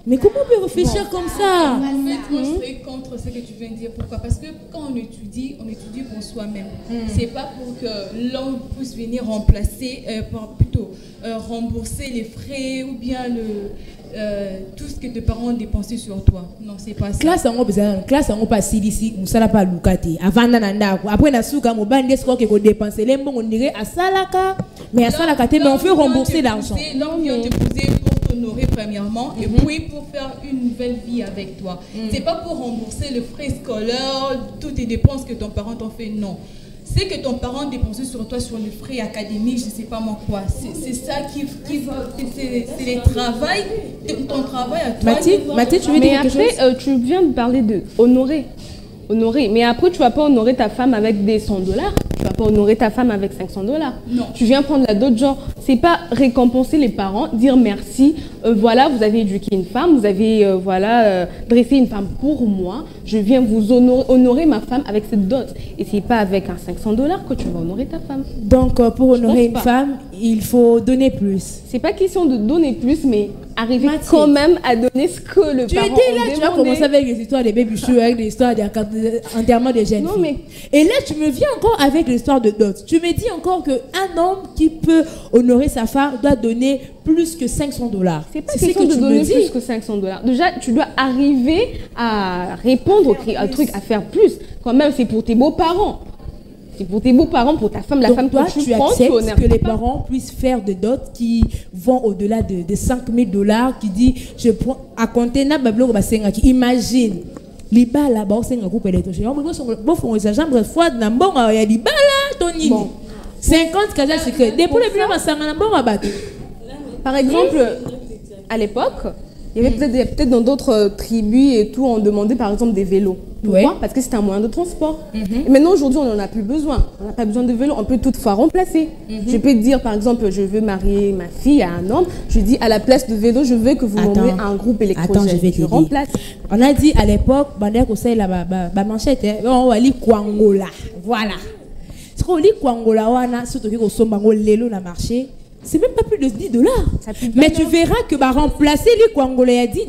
mais comment on peut réfléchir comme ça? En fait, moi je serais contre ce que tu viens de dire. Pourquoi? Parce que quand on étudie pour soi-même. C'est pas pour que l'homme puisse venir remplacer, plutôt rembourser les frais ou bien tout ce que tes parents ont dépensé sur toi. Non, c'est pas ça. Classe on passe ici, on s'ala pas lucati. Avant nanda, après na suka mo bande score que dépenser les on dirait à salaka, mais à salaka mais on fait rembourser l'argent. L'homme vient te poser pour t'honorer premièrement et puis pour faire une nouvelle vie avec toi. C'est pas pour rembourser le frais scolaire, toutes les dépenses que ton parent t'ont fait, non. C'est que ton parent dépensé sur toi sur le frais académique, je sais pas moi quoi. C'est ça qui va, c'est le travail, ton travail à toi. Mathilde, tu veux dire quelque chose? Tu viens de parler de honorer. Mais après, tu vas pas honorer ta femme avec des $100. Tu vas pas honorer ta femme avec $500. Non. Tu viens prendre la dot, genre, c'est pas récompenser les parents, dire merci. Voilà, vous avez éduqué une femme, vous avez dressé une femme pour moi. Je viens vous honorer ma femme avec cette dot. Et c'est pas avec un $500 que tu vas honorer ta femme. Donc, pour honorer une femme, il faut donner plus. C'est pas question de donner plus, mais arriver quand même à donner ce que le parent a demandé. Tu vas commencer avec les histoires des baby shows, avec les histoires d'enterrement des jeunes filles. Et là, tu me viens encore avec l'histoire de dot. Tu me dis encore qu'un homme qui peut honorer sa femme doit donner plus que $500. C'est pas question de donner plus que $500. Déjà, tu dois arriver à répondre au truc, à faire plus. Quand même, c'est pour tes beaux-parents. C'est pour tes beaux-parents, pour ta femme, la femme toi, que tu prends, acceptes que les parents puissent faire des dots qui vont au-delà de $5000, qui dit, je prends à compter na bablo qui imagine. Liba là-bas, c'est un groupe électrogène. Bon, faut sa chambre froide, n'a bon, il y a liba là, Tony. 50 cases, c'est que depuis le premier matin, n'a bon à battre. Par exemple, à l'époque, il y avait peut-être dans d'autres tribus et tout, on demandait par exemple des vélos. Pourquoi? Parce que c'était un moyen de transport. Et maintenant, aujourd'hui, on n'en a plus besoin. On n'a pas besoin de vélo. On peut toutefois remplacer. Je peux te dire, par exemple, je veux marier ma fille à un homme. Je dis, à la place de vélo, je veux que vous m'envoyez un groupe électrogène. Attends, je vais te dire. On a dit à l'époque, la manchette, on va lire Kwangola. Voilà. Ce qu'on lit Kwangola, surtout que on lelo na marché. C'est même pas plus de $10. Mais tu verras que remplacer les Congolais à $10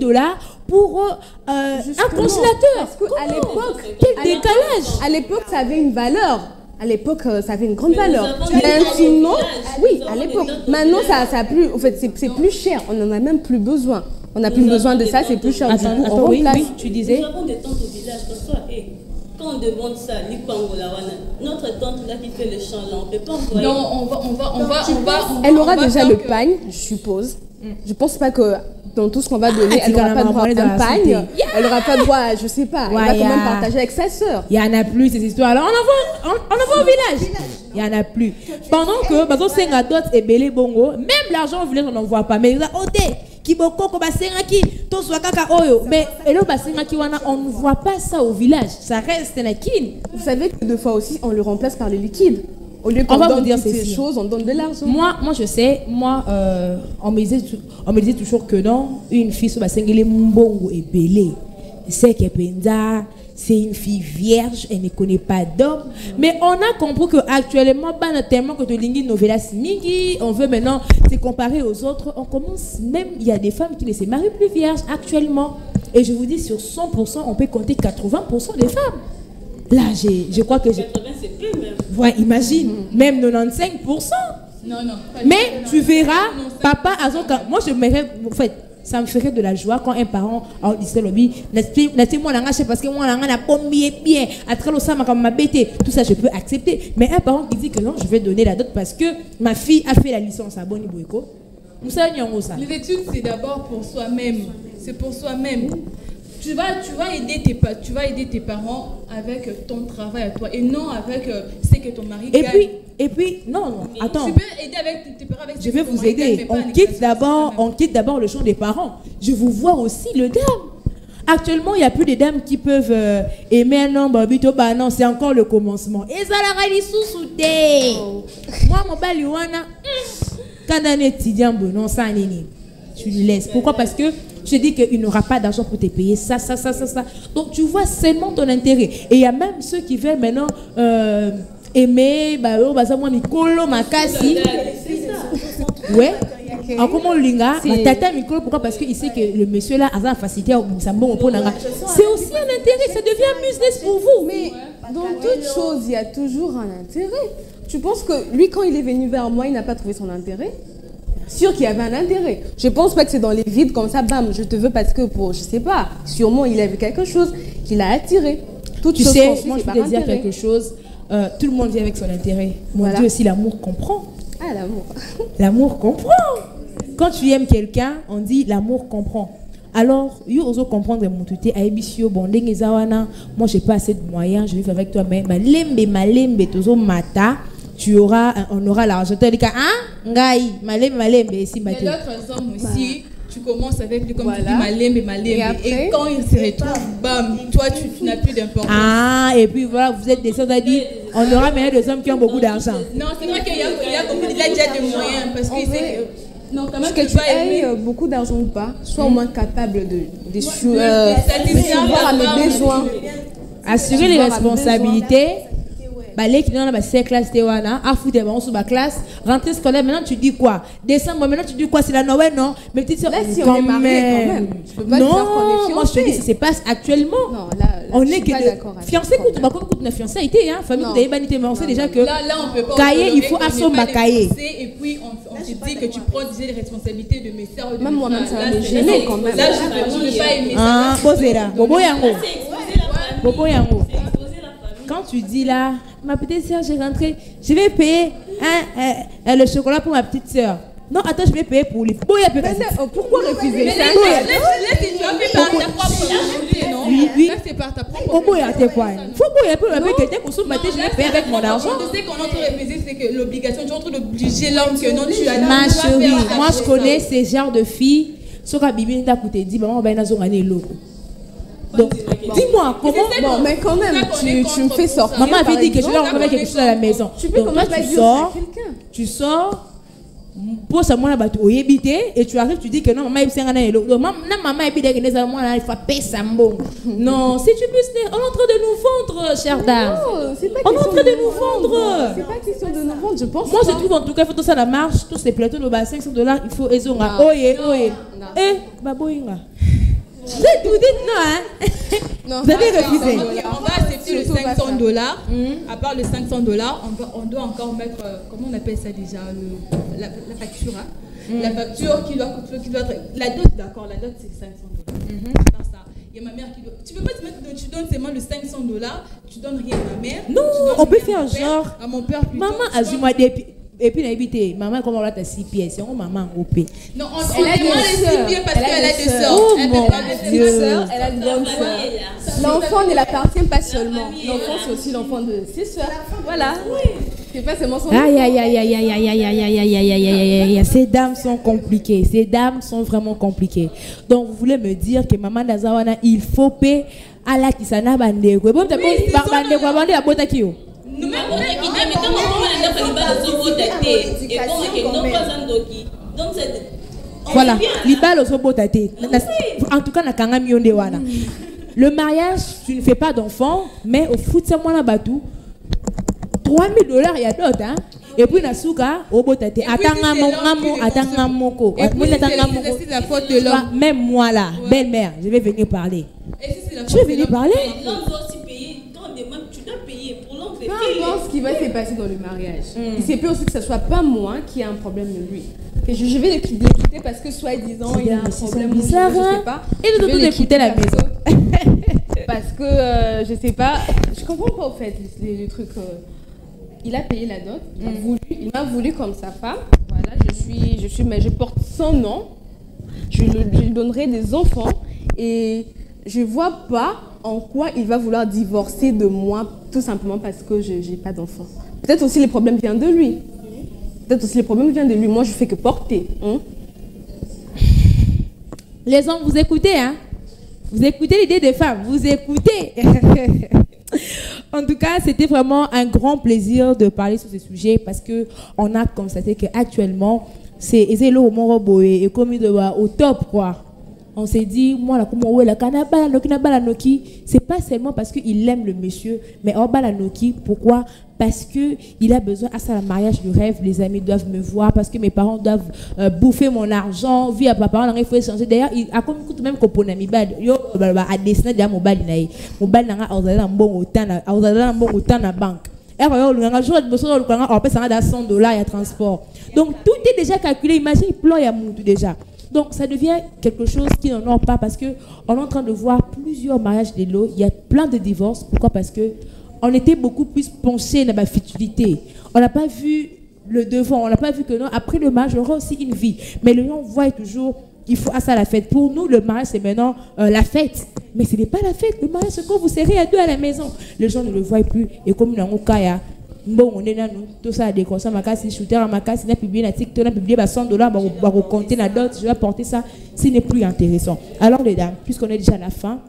pour un congélateur. Parce qu'à l'époque, quel décalage! À l'époque, ça avait une valeur. À l'époque, ça avait une grande valeur. Maintenant, oui, à l'époque. Maintenant, ça a plus. En fait, c'est plus cher. On n'en a même plus besoin. On n'a plus besoin de ça, c'est plus cher. Attends, oui, tu disais. Nous avons des tantes au village, quand on demande ça, notre tante là qui fait le chant là, on peut pas envoyer. Non, on va. Elle aura déjà le pagne, je suppose. Je pense pas que dans tout ce qu'on va donner, elle n'aura pas droit à un pagne. Elle n'aura pas droit, je sais pas. Elle va quand même partager avec sa sœur. Il y en a plus ces histoires. Alors on envoie au village. Il y en a plus. Pendant que, parce que c'est un dot et belé bongo, même l'argent au village on n'en voit pas. Mais mais on ne voit pas ça au village. Ça reste un kin. Vous savez que deux fois aussi on le remplace par le liquide. Au lieu qu'on donne ces choses, on donne de l'argent. Moi je sais, on me disait toujours que non, une fille sur basengele mbongo et belé. C'est que Penda, c'est une fille vierge, elle ne connaît pas d'homme. Mais on a compris qu'actuellement, tellement que tu lingi novelas mingi, on veut maintenant se comparer aux autres. On commence même, il y a des femmes qui ne se marient plus vierges actuellement. Et je vous dis, sur 100%, on peut compter 80% des femmes. Là, je crois que 80, c'est plus même. Ouais, imagine, même 95%. Non. Mais tu verras, papa, moi je me en fait, ça me ferait de la joie quand un parent a dit lobby, parce que moi n'a pas bien, tout ça je peux accepter. Mais un parent qui dit que non, je vais donner la dot parce que ma fille a fait la licence à Boni Bouyko. Les études c'est d'abord pour soi-même. C'est pour soi-même. Tu vas aider tes parents avec ton travail à toi et non avec ce que ton mari gagne. Et puis, non, attends. Tu peux aider avec tes parents. Je vais vous aider. On quitte d'abord le champ des parents. Je vous vois aussi le dame. Actuellement, il n'y a plus de dames qui peuvent aimer un homme. Non, c'est encore le commencement. Et ça la moi, mon baliwana, quand un étudiant, non, ça tu le laisses. Pourquoi? Parce que je dis qu'il n'aura pas d'argent pour te payer ça. Donc tu vois seulement ton intérêt. Et il y a même ceux qui veulent maintenant aimer, Mikolo, Makasi. Ouais. En comment linga, tata Mikolo, pourquoi? Parce qu'il sait que le monsieur là a la facilité à c'est aussi un intérêt, ça devient un business pour vous. Mais dans toute chose, il y a toujours un intérêt. Tu penses que lui, quand il est venu vers moi, il n'a pas trouvé son intérêt? Sûr qu'il y avait un intérêt. Je pense pas que c'est dans les vides comme ça, bam, je te veux parce que pour, je sais pas, sûrement il avait quelque chose qui l'a attiré. Tu sais, moi je peux te dire quelque chose, tout le monde vient avec son intérêt. Mon Dieu aussi, l'amour comprend. Ah, l'amour. L'amour comprend. Quand tu aimes quelqu'un, on dit l'amour comprend. Alors, yo oso comprendre mon tuté aibisio bondeng ezawana, moi j'ai pas assez de moyens, je vais faire avec toi mais malembe tozo mata. On aura l'argent. Tu dis que, ngai, malembe, ici, mais d'autres hommes aussi, tu commences avec lui comme tu dis malembe. Et quand il se retrouve, bam, toi, tu n'as plus d'importance. Et puis voilà, vous êtes des gens à dire, on aura meilleur des hommes qui ont beaucoup d'argent. Non, c'est vrai qu'il y a déjà des moyens, parce qu'il sait que... Non, quand même, que tu aies beaucoup d'argent ou pas, sois au moins capable de satisfaire à mes besoins. Assurer les responsabilités. Les clients dans la classe sous ma classe, rentrée scolaire, maintenant tu dis quoi? Décembre, maintenant tu dis quoi? C'est la Noël, non? Mais petite soeur, là, si on est marié, quand même. Non, moi je te dis, ça se passe actuellement. Non, là on est que fiancé, écoute, une fiancée, hein, famille, vous avez banité, mais on sait déjà que là, on peut pas. Cahier, il faut assommer cahier. Et puis, on te dit que tu prends les responsabilités de mes sœurs. Même moi-même, ça va me gêner quand même. Là, je ne peux pas aimer ça. Posera, Bobo Yango. Quand tu dis là, ma petite soeur, j'ai rentré, je vais payer le chocolat pour ma petite soeur. Non, attends, je vais payer pour lui. Pourquoi refuser? Mais là, tu vas faire par ta propre volonté, non? Oui. Là, c'est par ta propre volonté. Faut quelqu'un pour se mater, je vais payer avec mon argent. Tu sais qu'on entre refuser, c'est que l'obligation, tu es en train d'obliger l'homme que non, tu as. Ma chérie, moi je connais ces genres de filles. Ce que Bibi n'a coûté 10, maman, ben, n'a pas donc, dis-moi, comment... Bon, mais quand même, tu me fais sortir. Maman avait dit que je vais rencontrer quelque chose à la maison. Donc, toi, tu sors, pour ça, moi, tu es habité, et tu arrives, tu dis que non, maman, il s'est rendu. Donc, maman, il faut payer ça. Non, si tu peux, on est en train de nous vendre, chère dame. Non, c'est pas on est en train de nous vendre. C'est pas question de nous vendre, je pense. Moi, je trouve en tout cas, il faut tout ça, la marche, tous ces plateaux, le bas, $500, il faut, ils ont un oye. Baboinga. Vous êtes tout dit non, hein? Non, vous avez refusé. On va accepter aussi le 500 $. À part le 500 $, on doit encore mettre, comment on appelle ça déjà, la facture. Hein? La facture qui doit être. La dot, d'accord, la dot c'est 500 $. Par ça. Il y a ma mère qui doit. Tu peux pas te mettre, tu donnes seulement le 500 $, tu donnes rien à ma mère. Non, on peut faire genre. À mon père plutôt. Maman, azuma et puis n'habite, maman comment on l'a ta 6 pieds, c'est maman au P. Non, on se demande les 6 pieds parce qu'elle a des sœurs. Oh elle mon Dieu. Elle a une bonne sœur. L'enfant ne l'appartient pas seulement. L'enfant c'est aussi l'enfant de ses sœurs. Voilà. C'est pas seulement son. Aïe aïe aïe aïe aïe aïe aïe aïe aïe aïe aïe aïe aïe. Ces dames sont compliquées. Ces dames sont vraiment compliquées. Donc vous voulez me dire que maman Nazawana il faut payer à la kisana bande. Bon t'as pas bande quoi bande à bota kio. Non mais qui dit mais comment on a fait le bal au botate et comment que non pas un doki. Donc c'est voilà, les balles au botate. En tout cas na kanga mionde wana. Le mariage, tu ne fais pas d'enfant, mais au foot c'est moi la batou. $3,000 il y a d'autres hein. Et puis nasuka au botate atanga moko même moi là belle-mère je vais venir parler. Je vais venir parler. L'homme doit aussi payer. Quand on demande tu dois payer pour l'homme. Peu importe ce qui va se passer dans le mariage. Il se peut aussi que ce soit pas moi qui ai un problème de lui. Et je vais le quitter parce que soi-disant il y a un problème bizarre, je sais pas. Et de tout écouter la maison. Parce que je sais pas, je comprends pas au fait les trucs. Il a payé la dot, il m'a voulu comme sa femme. Voilà, mais je porte son nom. Je lui donnerai des enfants et je vois pas en quoi il va vouloir divorcer de moi tout simplement parce que je n'ai pas d'enfants. Peut-être aussi les problèmes viennent de lui. Moi, je fais que porter. Hein? Les hommes, vous écoutez, hein? Vous écoutez l'idée des femmes, vous écoutez. En tout cas, c'était vraiment un grand plaisir de parler sur ce sujet parce que on a constaté qu'actuellement, c'est Ezelo Moroboé et comme il doit au top, quoi. On s'est dit, moi, là, comment la canaba, la noki, c'est pas seulement parce qu'il aime le monsieur, mais en bas la noki, pourquoi? Parce qu'il a besoin, à ça, le mariage du rêve, les amis doivent me voir, parce que mes parents doivent bouffer mon argent, vie à papa, il faut échanger. D'ailleurs, il a comme même coponami bad, yo, à dessiner déjà mon bal, mon bal n'a pas un bon autant na banque. Et un jour, on peut s'en aller à $100 et transport. Donc, tout est déjà calculé. Imagine, il pleure, il y a tout déjà. Donc, ça devient quelque chose qui n'en a pas parce qu'on est en train de voir plusieurs mariages de l'eau. Il y a plein de divorces. Pourquoi? Parce qu'on était beaucoup plus penchés dans la futilité. On n'a pas vu le devant. On n'a pas vu que non, après le mariage, il y aura aussi une vie. Mais les gens voient toujours qu'il faut à ça la fête. Pour nous, le mariage, c'est maintenant la fête. Mais ce n'est pas la fête. Le mariage, c'est quand vous serez à deux à la maison. Les gens ne le voient plus. Et comme dans mon cas, bon, on est là, nous, tout ça, des constats, ma casse, shooter à ma casse, il a publié la TikTok, il a publié $100, on va compter la dot, je vais porter ça, ce n'est plus intéressant. Alors, les dames, puisqu'on est déjà à la fin,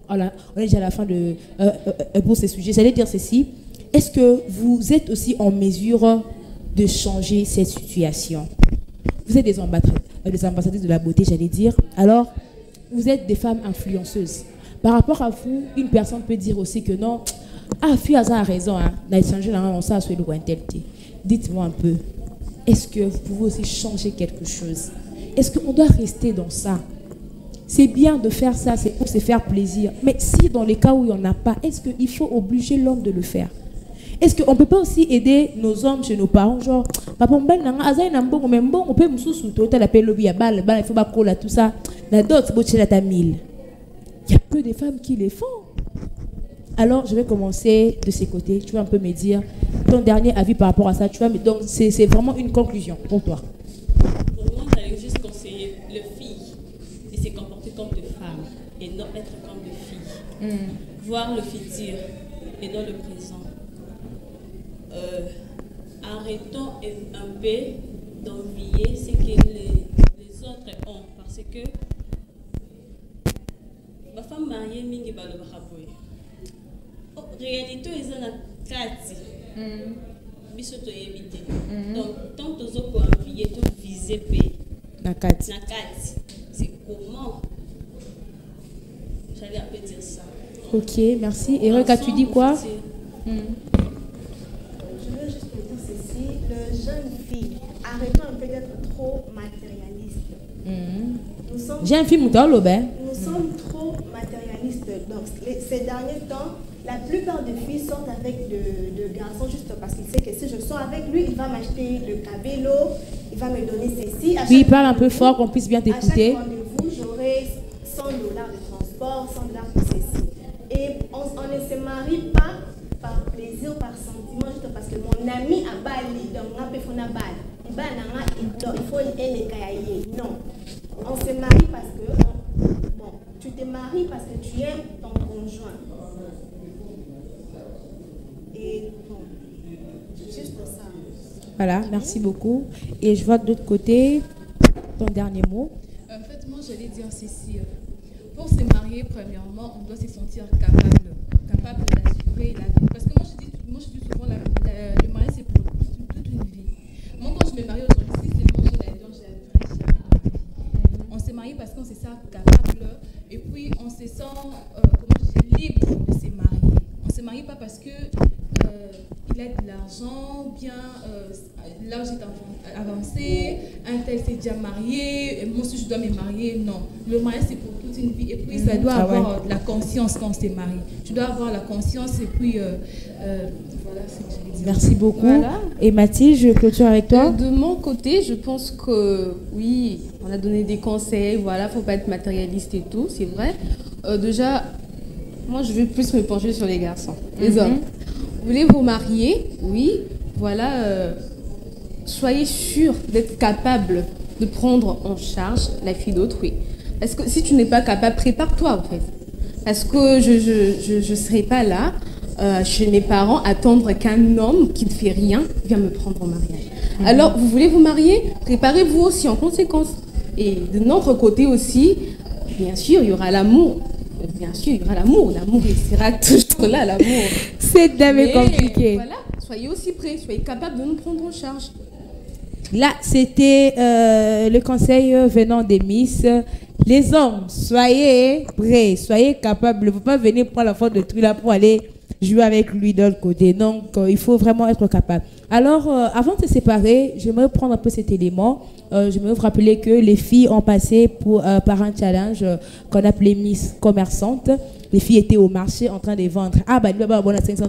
voilà, on est déjà à la fin de, pour ces sujets, j'allais dire ceci, est-ce que vous êtes aussi en mesure de changer cette situation? Vous êtes des ambassadrices de la beauté, j'allais dire, alors, vous êtes des femmes influenceuses. Par rapport à vous, une personne peut dire aussi que non, ah, Fiaza a raison, hein. Dites-moi un peu, est-ce que vous pouvez aussi changer quelque chose? Est-ce qu'on doit rester dans ça? C'est bien de faire ça, c'est pour se faire plaisir. Mais si dans les cas où il n'y en a pas, est-ce qu'il faut obliger l'homme de le faire? Est-ce qu'on ne peut pas aussi aider nos hommes chez nos parents? Genre, papa, on peut me sous-souter, il faut pas coller tout ça. Il y a peu de femmes qui les font. Alors, je vais commencer de ces côtés. Tu vas un peu me dire ton dernier avis par rapport à ça. Tu vois, donc, c'est vraiment une conclusion pour toi. Pour moi, j'allais juste conseiller les filles de se comporter comme des femmes et non être comme des filles. Voir le futur et non le présent. Arrêtons un peu d'envier ce que les autres ont. Parce que ma femme mariée, mingi balo bahaboy. Réalité ils ont la carte biso to yebite donc tant que vous envier tout viser paix la carte c'est comment j'allais un peu dire ça. Ok, merci. Et Erika, tu dis quoi? Je veux juste dire ceci, les jeunes filles, arrêtons un peu d'être trop matérialistes. J'ai un film où tu as Nous sommes trop matérialistes. Donc, ces derniers temps, la plupart des filles sortent avec de garçons juste parce qu'ils savent que si je sors avec lui, il va m'acheter le cabello, il va me donner ceci. Oui, parle un peu fort, qu'on puisse bien t'écouter. À chaque rendez-vous, j'aurai $100 de transport, $100 pour ceci. Et on ne se marie pas par plaisir, par sentiment, juste parce que mon ami a Bali, donc on a fait une balle. Il faut une cahier. Non. On se marie parce que, bon, tu te maries parce que tu aimes ton conjoint. Et bon, juste ça. Voilà, merci beaucoup. Et je vois de l'autre côté, ton dernier mot. En fait, moi, j'allais dire ceci. Pour se marier, premièrement, on doit se sentir capable d'assurer la vie. Parce que moi, je dis souvent, le mariage, c'est pour toute une vie. Moi, quand je me marie aujourd'hui, si c'est moi, je l'ai dit, on s'est marié parce qu'on se sent capable et puis on se sent libre de se marier. On ne se marie pas parce que il a de l'argent, bien l'âge est avancé, un tel s'est déjà marié, et moi aussi je dois me marier. Non, le mariage c'est pour toute une vie et puis ça doit avoir la conscience quand on se marie. Tu dois avoir la conscience et puis voilà ce que j'allais dire. Merci beaucoup. Voilà. Et Mathilde, je clôture avec toi. De mon côté, je pense que oui, on a donné des conseils, voilà, faut pas être matérialiste et tout, c'est vrai. Déjà, moi je veux plus me pencher sur les garçons, les hommes. Vous voulez vous marier? Oui, voilà. Soyez sûr d'être capable de prendre en charge la fille d'autrui. Parce que si tu n'es pas capable, prépare-toi en fait. Parce que je ne serai pas là chez mes parents attendre qu'un homme qui ne fait rien vienne me prendre en mariage. Alors, vous voulez vous marier? Préparez-vous aussi en conséquence. Et de notre côté aussi, bien sûr, il y aura l'amour. Bien sûr, il y aura l'amour. L'amour, il sera toujours là, l'amour. C'est jamais compliqué. Voilà, soyez aussi prêts, soyez capables de nous prendre en charge. Là, c'était le conseil venant des Miss. Les hommes, soyez prêts, soyez capables. Il ne faut pas venir prendre la faute de tout là pour aller jouer avec lui de l'autre côté. Donc, il faut vraiment être capable. Alors, avant de se séparer, j'aimerais prendre un peu cet élément. J'aimerais vous rappeler que les filles ont passé par un challenge qu'on appelait Miss Commerçante. Les filles étaient au marché en train de vendre. Ah, bah, bon, $500.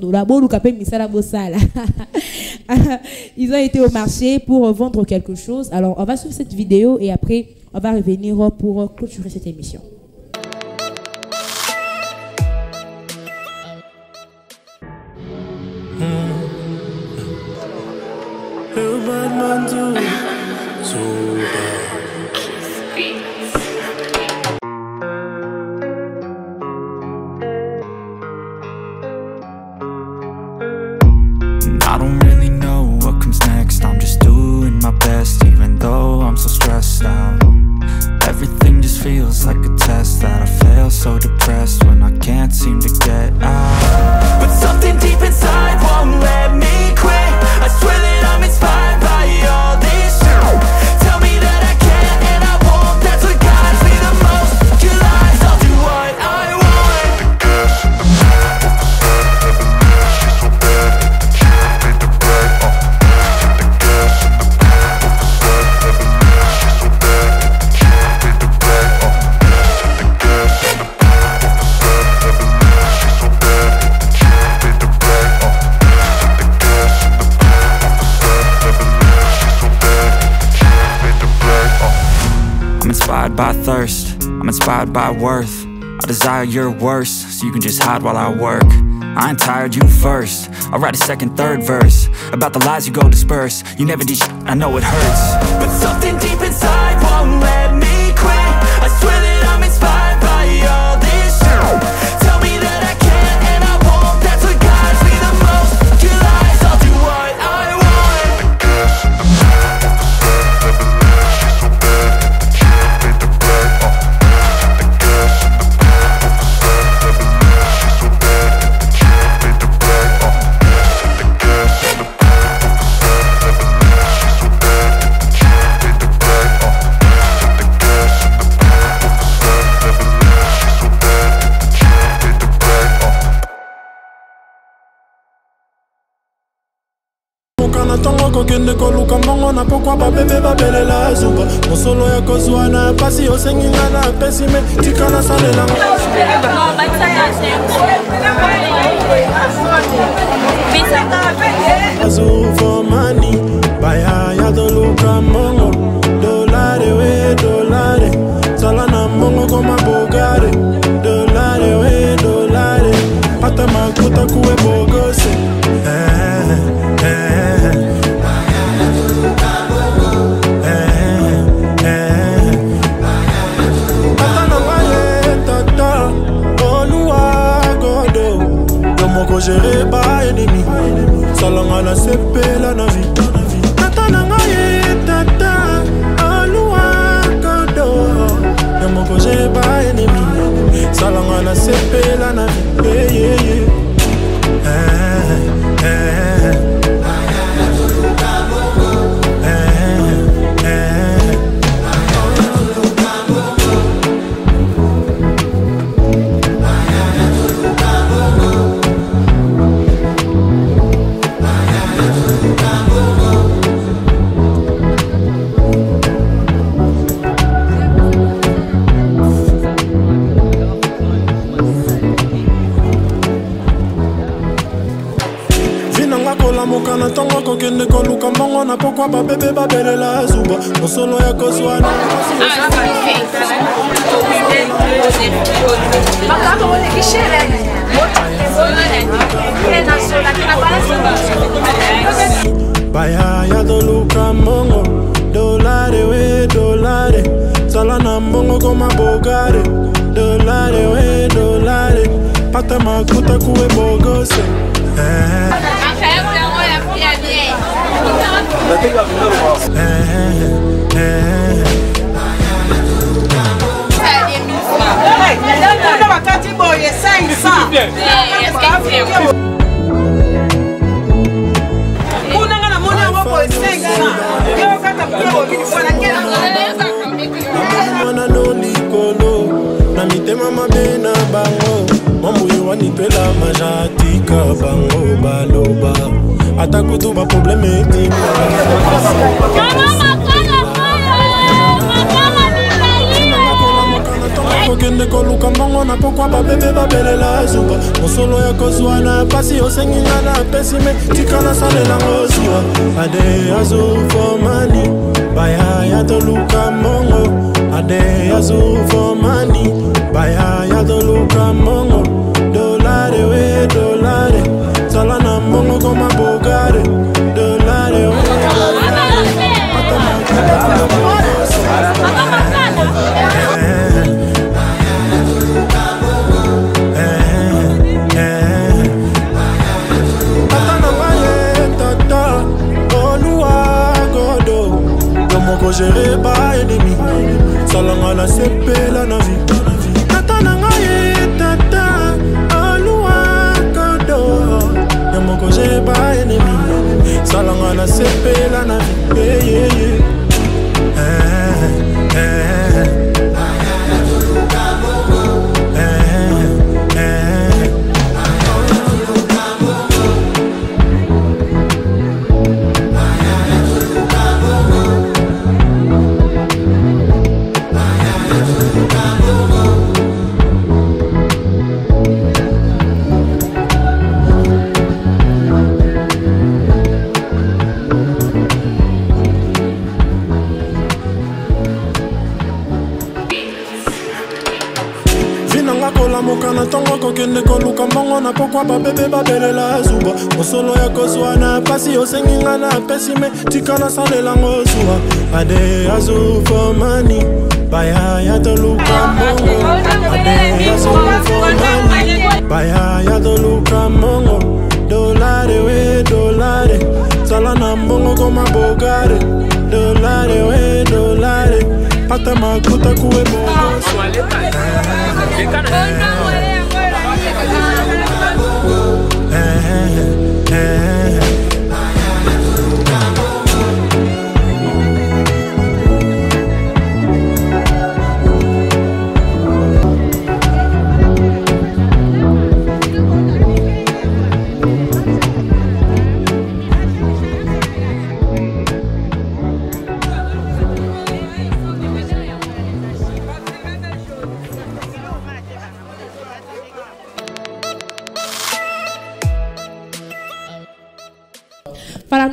Ils ont été au marché pour vendre quelque chose. Alors, on va suivre cette vidéo et après, on va revenir pour clôturer cette émission. I don't really know what comes next. I'm just doing my best, even though I'm so stressed out. Everything just feels like a test that I fail, so depressed when I can't seem to get out. But something deep inside won't let me quit. I swear that I'm inspired by all this shit. Tell me that I can and I won't. That's what guides me the most. Your lies, I'll do what I want. I'm inspired by thirst, I'm inspired by worth. I desire your worst, so you can just hide while I work. I ain't tired, you first. I'll write a second, third verse about the lies you go disperse. You never did shit, I know it hurts. But something deep inside won't let me quit. I swear that I'm inspired by all this shit. Tell me that I can and I won't. That's what guides me the most. Your lies, I'll do what I want. kokende koluka mongo na pokwa babebe babelela zuba mosolo ya kozwa na pasi osenginga na pesime tika na salela Hustle for money, baya don't look a mongo. Dolare we dolare, salana mongo koma bogare. Dolare we dolare, pata makuta kuwe bogose. Géré par ennemi, salanga la sepe la navi. Tata nangaye tata, alua kodo. Yamoko géré par ennemi, salanga la sepe la navi. Yeah yeah yeah. Mokana tongo kokende koluka mbongo na pokwa ba bebe ba belela zuba mosolo ya kozwana baya ya doluka mbongo dolare we dolare sala na mbongo koma bogare dolare we dolare pata makuta kuwe bogose na mitema mabe na bango mambuyo wanipela majatika bango baloba atakutu ba probleme etima kokende koluka mbongo na pokwa babebe babelela zuba mosolo ya kozwana pasi osenginga na pesime tika na salelango ziwa ade azu for money baya ya toluka mbongo ade azu for money baya ya toluka mbongo dolare we dolare sala na mbongo koma bogare dolare we géré par ennemi, salanga la sepe la navi. Tata nangaye tata, alua kodo. Yamoko géré par ennemi, salanga la sepe la navi. Yeah yeah yeah. Mokana tongo kokende koluka mbongo na pokwa ba bebe babelela zuba mosolo ya kozwana pasi osenginga na pesime tika na salelango zuwa ade azu for money baya ya toluka mbongo ade azu for money baya ya toluka mbongo dolare we dolare sala na mbongo koma bogare dolare we dolare pata makuta kuwe bogose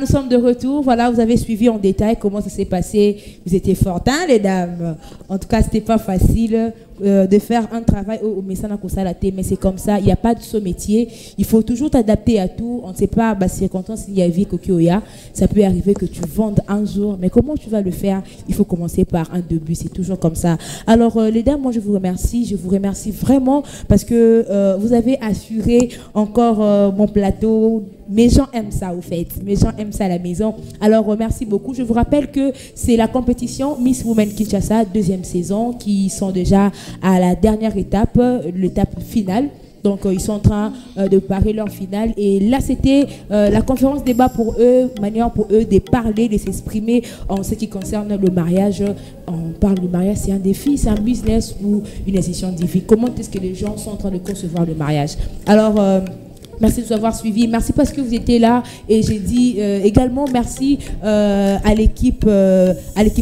nous sommes de retour. Voilà, vous avez suivi en détail comment ça s'est passé. Vous étiez fortes, hein, les dames. En tout cas, c'était pas facile de faire un travail au Messana Kosalaté, mais c'est comme ça. Il n'y a pas de ce métier. Il faut toujours t'adapter à tout. On ne sait pas, circonstances, il y a vie Kokioya. Ça peut arriver que tu vendes un jour, mais comment tu vas le faire? Il faut commencer par un début. C'est toujours comme ça. Alors, les dames, moi, je vous remercie. Je vous remercie vraiment parce que vous avez assuré encore mon plateau. Mes gens aiment ça, au fait. Mes gens aiment ça à la maison. Alors, merci beaucoup. Je vous rappelle que c'est la compétition Miss Women Kinshasa, 2e saison, qui sont déjà à la dernière étape, l'étape finale. Donc, ils sont en train de parer leur finale. Et là, c'était la conférence débat pour eux, manière pour eux de parler, de s'exprimer en ce qui concerne le mariage. On parle du mariage, c'est un défi, c'est un business ou une décision de vie. Comment est-ce que les gens sont en train de concevoir le mariage? Alors, merci de nous avoir suivis. Merci parce que vous étiez là. Et j'ai dit également merci à l'équipe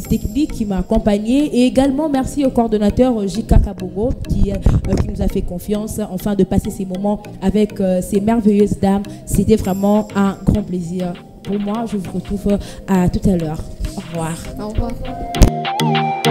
technique qui m'a accompagné. Et également merci au coordonnateur Jika Kabongo qui nous a fait confiance afin de passer ces moments avec ces merveilleuses dames. C'était vraiment un grand plaisir pour moi. Je vous retrouve à tout à l'heure. Au revoir. Au revoir.